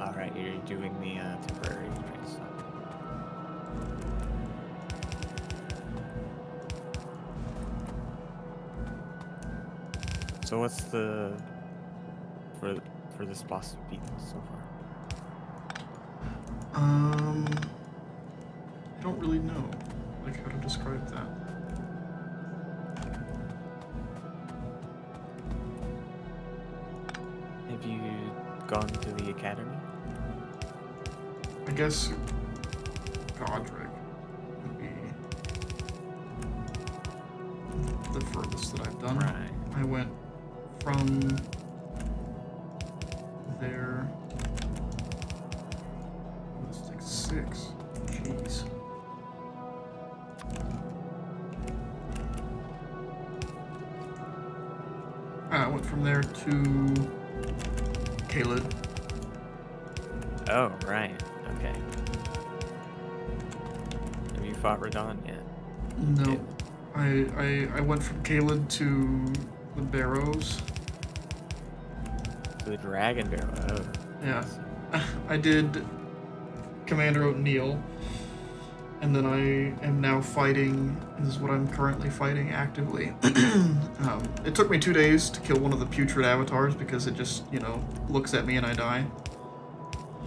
All right, you're doing the temporary train stop. So what's the for for this boss beat so far? I don't really know, like, how to describe that. Have you gone to the academy? I guess Godric would be the furthest that I've done. Right. I went from there. This takes 6. Jeez. I went from there to Caled. Oh, right. Okay. Have you fought Radon yet? No, Caleb? I went from Caled to the Barrows. To the Dragon Barrel. Oh. Yeah, Yes. I did Commander O'Neill, and then I am now fighting. This is what I'm currently fighting actively. It took me 2 days to kill one of the putrid avatars because it just, looks at me and I die.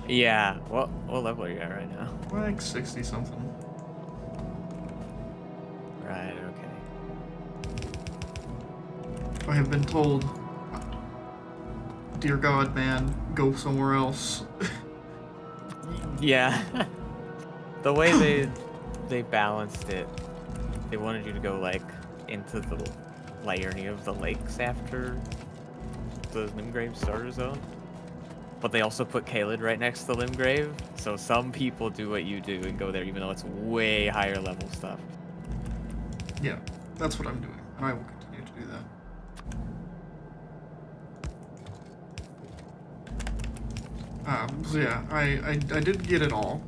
Yeah. What level are you at right now? Like 60 something. Right. Okay. I have been told, dear God, man, go somewhere else. Yeah. The way they balanced it, they wanted you to go like into the irony of the lakes after the Limgrave starter zone. But they also put Kaled right next to Limgrave, so some people do what you do and go there even though it's way higher level stuff. Yeah, that's what I'm doing, and I will continue to do that. So yeah, I did get it all,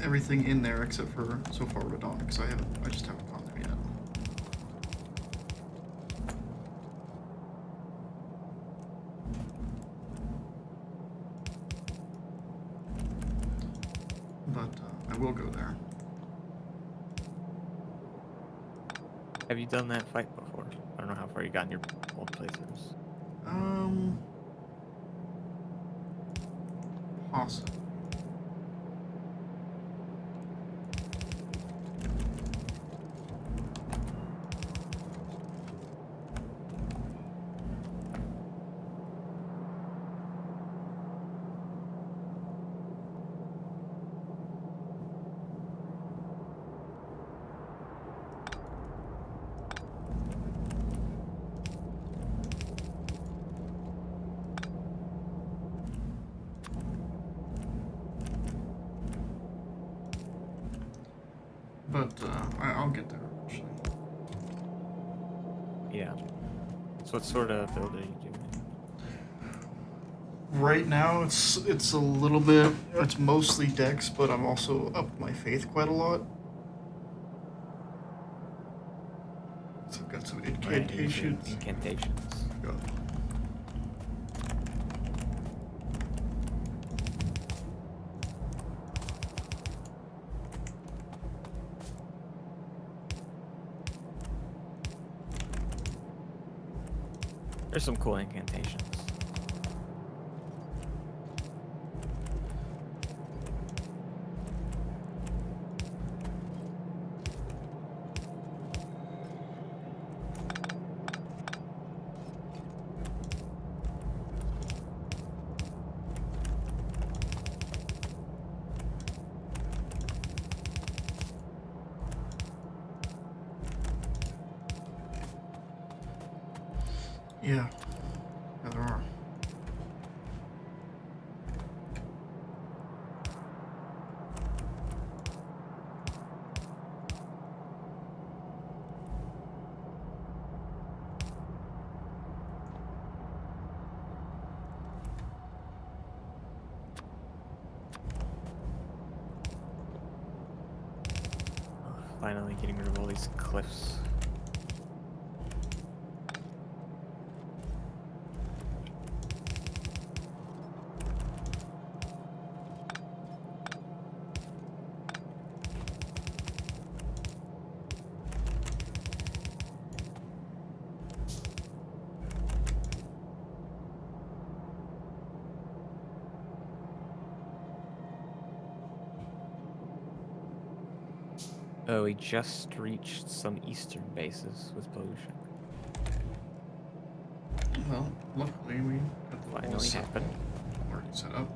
everything in there except for so far Radon, because I just haven't gone there yet. But I will go there. Have you done that fight before? I don't know how far you got in your old playthroughs. Possibly. But I'll get there eventually. Yeah. So what sort of build are you doing? Right now, it's a little bit. It's mostly Dex, but I'm also up my faith quite a lot. So I've got some Right, you're using incantations. incantations. Yeah. There's some cool incantations. Yeah. Yeah, there are. Finally getting rid of all these cliffs. Oh, we just reached some eastern bases with pollution. Well, luckily we got the Finally set happened. already set up.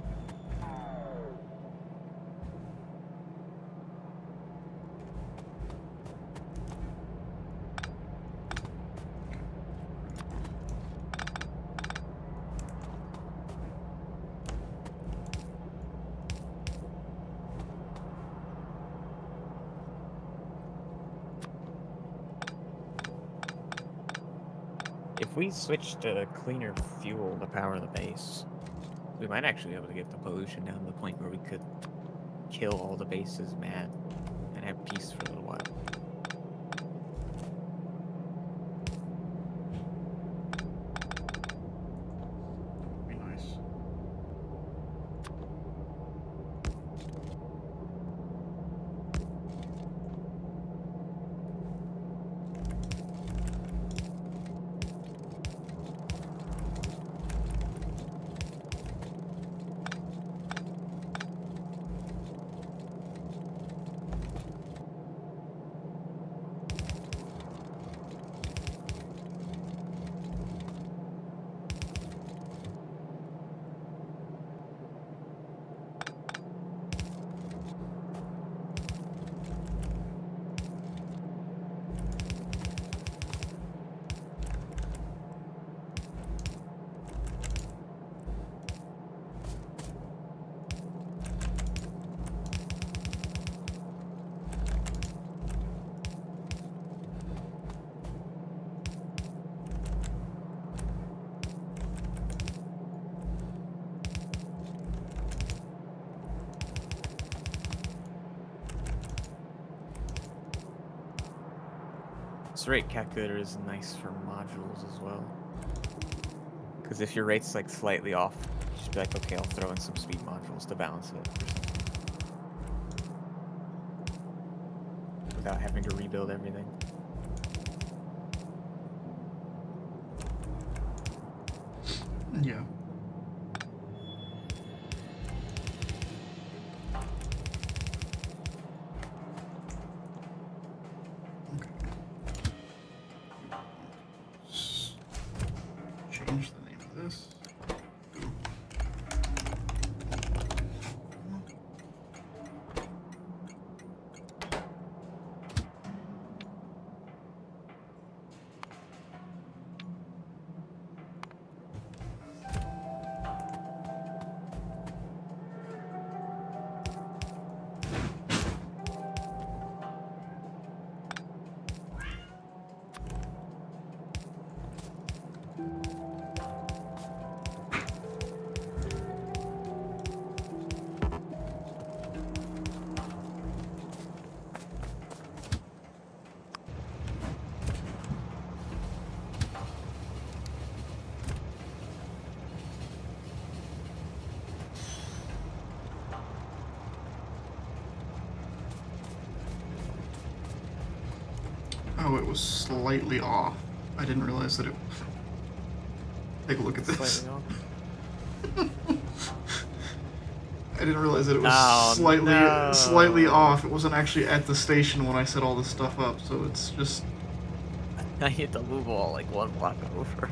If we switch to cleaner fuel to power the base, we might actually be able to get the pollution down to the point where we could kill all the bases mad and have peace for a little while. Be nice. This rate calculator is nice for modules as well. Because if your rate's like slightly off, just be like, okay, I'll throw in some speed modules to balance it or something. Without having to rebuild everything. Yeah. Okay. Change the name of this. Oh, it was slightly off. I didn't realize that it. Take a look at this. Slightly off. I didn't realize that it was Oh, slightly no. off. It wasn't actually at the station when I set all this stuff up, so it's just. I hit the move all like one block over.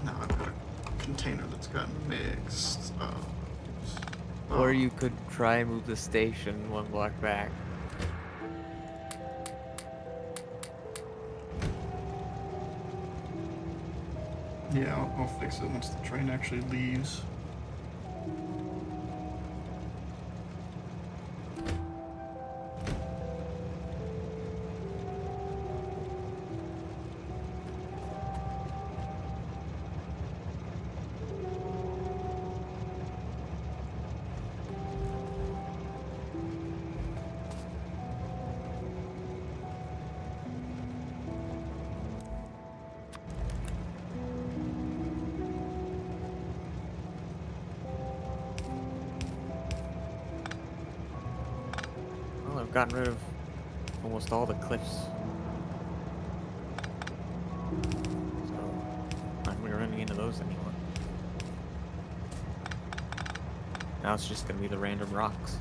Now I've got a container that's got mixed. Or you could try and move the station one block back. Yeah, I'll fix it once the train actually leaves. Well, I've gotten rid of almost all the cliffs, so not gonna be running into those anymore. Now it's just gonna be the random rocks.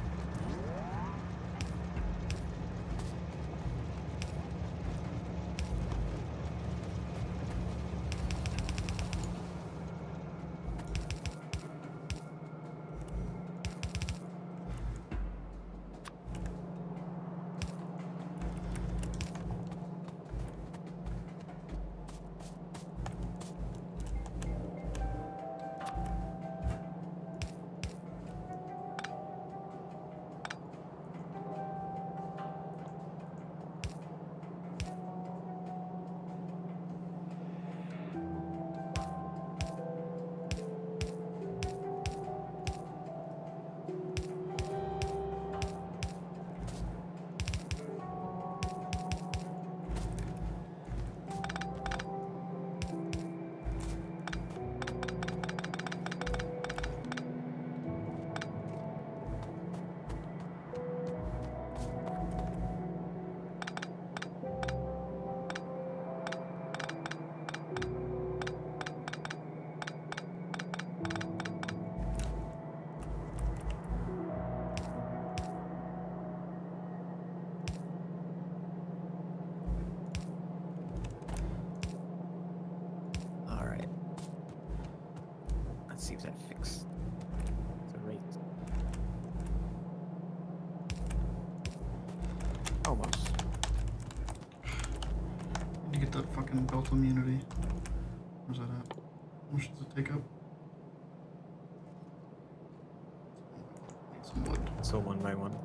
All right. Let's see if that fixed the rate. Almost. Need to get that fucking belt immunity. Where's that at? How much does it take up? Need some wood. So one by one.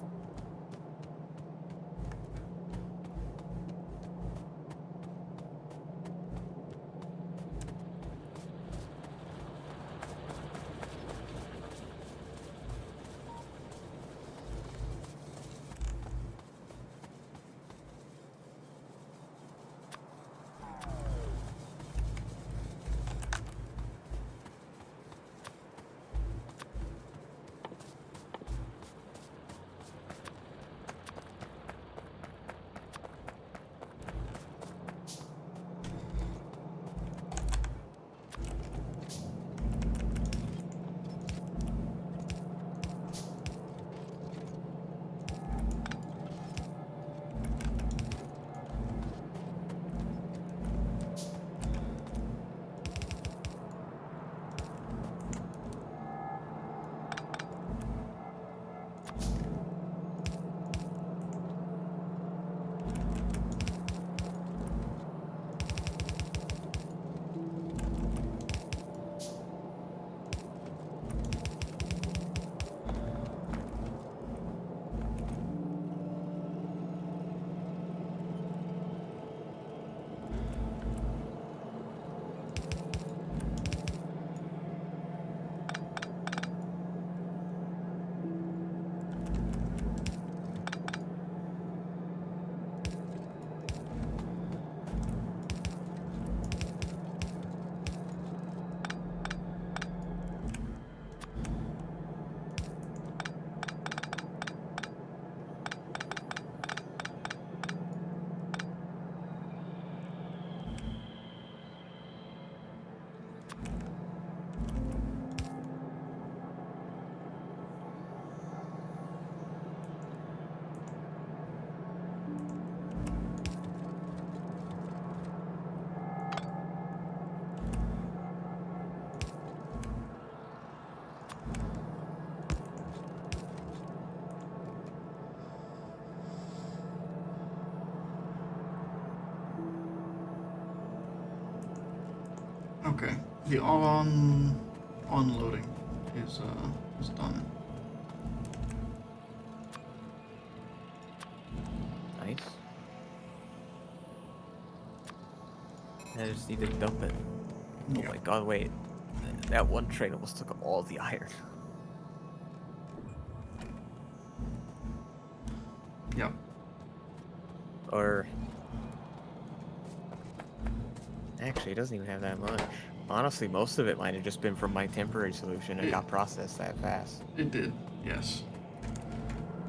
Okay. The onloading is done. Nice. I just need to dump it. Oh Yeah. my god, wait. That one train almost took all the iron. Yeah. Or actually, it doesn't even have that much. Honestly, most of it might have just been from my temporary solution. It It got processed that fast. it did. Yes.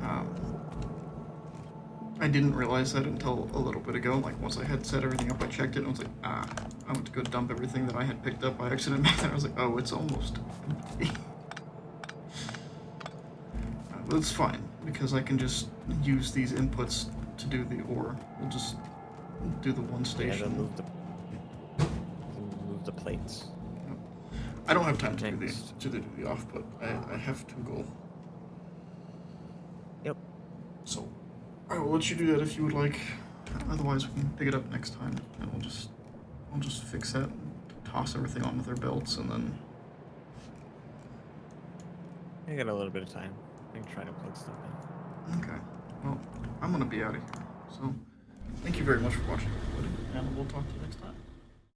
Um, I didn't realize that until a little bit ago. Like once I had set everything up, I checked it and I was like, ah. I went to go dump everything that I had picked up by accident, and I was like, oh, it's almost empty. But it's fine because I can just use these inputs to do the ore. We'll just do the one Yeah, station. move the plates. Yep. I don't have time to Next. do the offput. I have to go. Yep. So I will let you do that if you would like. Otherwise, we can pick it up next time, and we'll just fix that, and toss everything onto their belts, and then. I got a little bit of time. I can try to plug stuff in. Okay. Well, I'm gonna be out of here. So, thank you very much for watching, everybody, and we'll talk to you next time.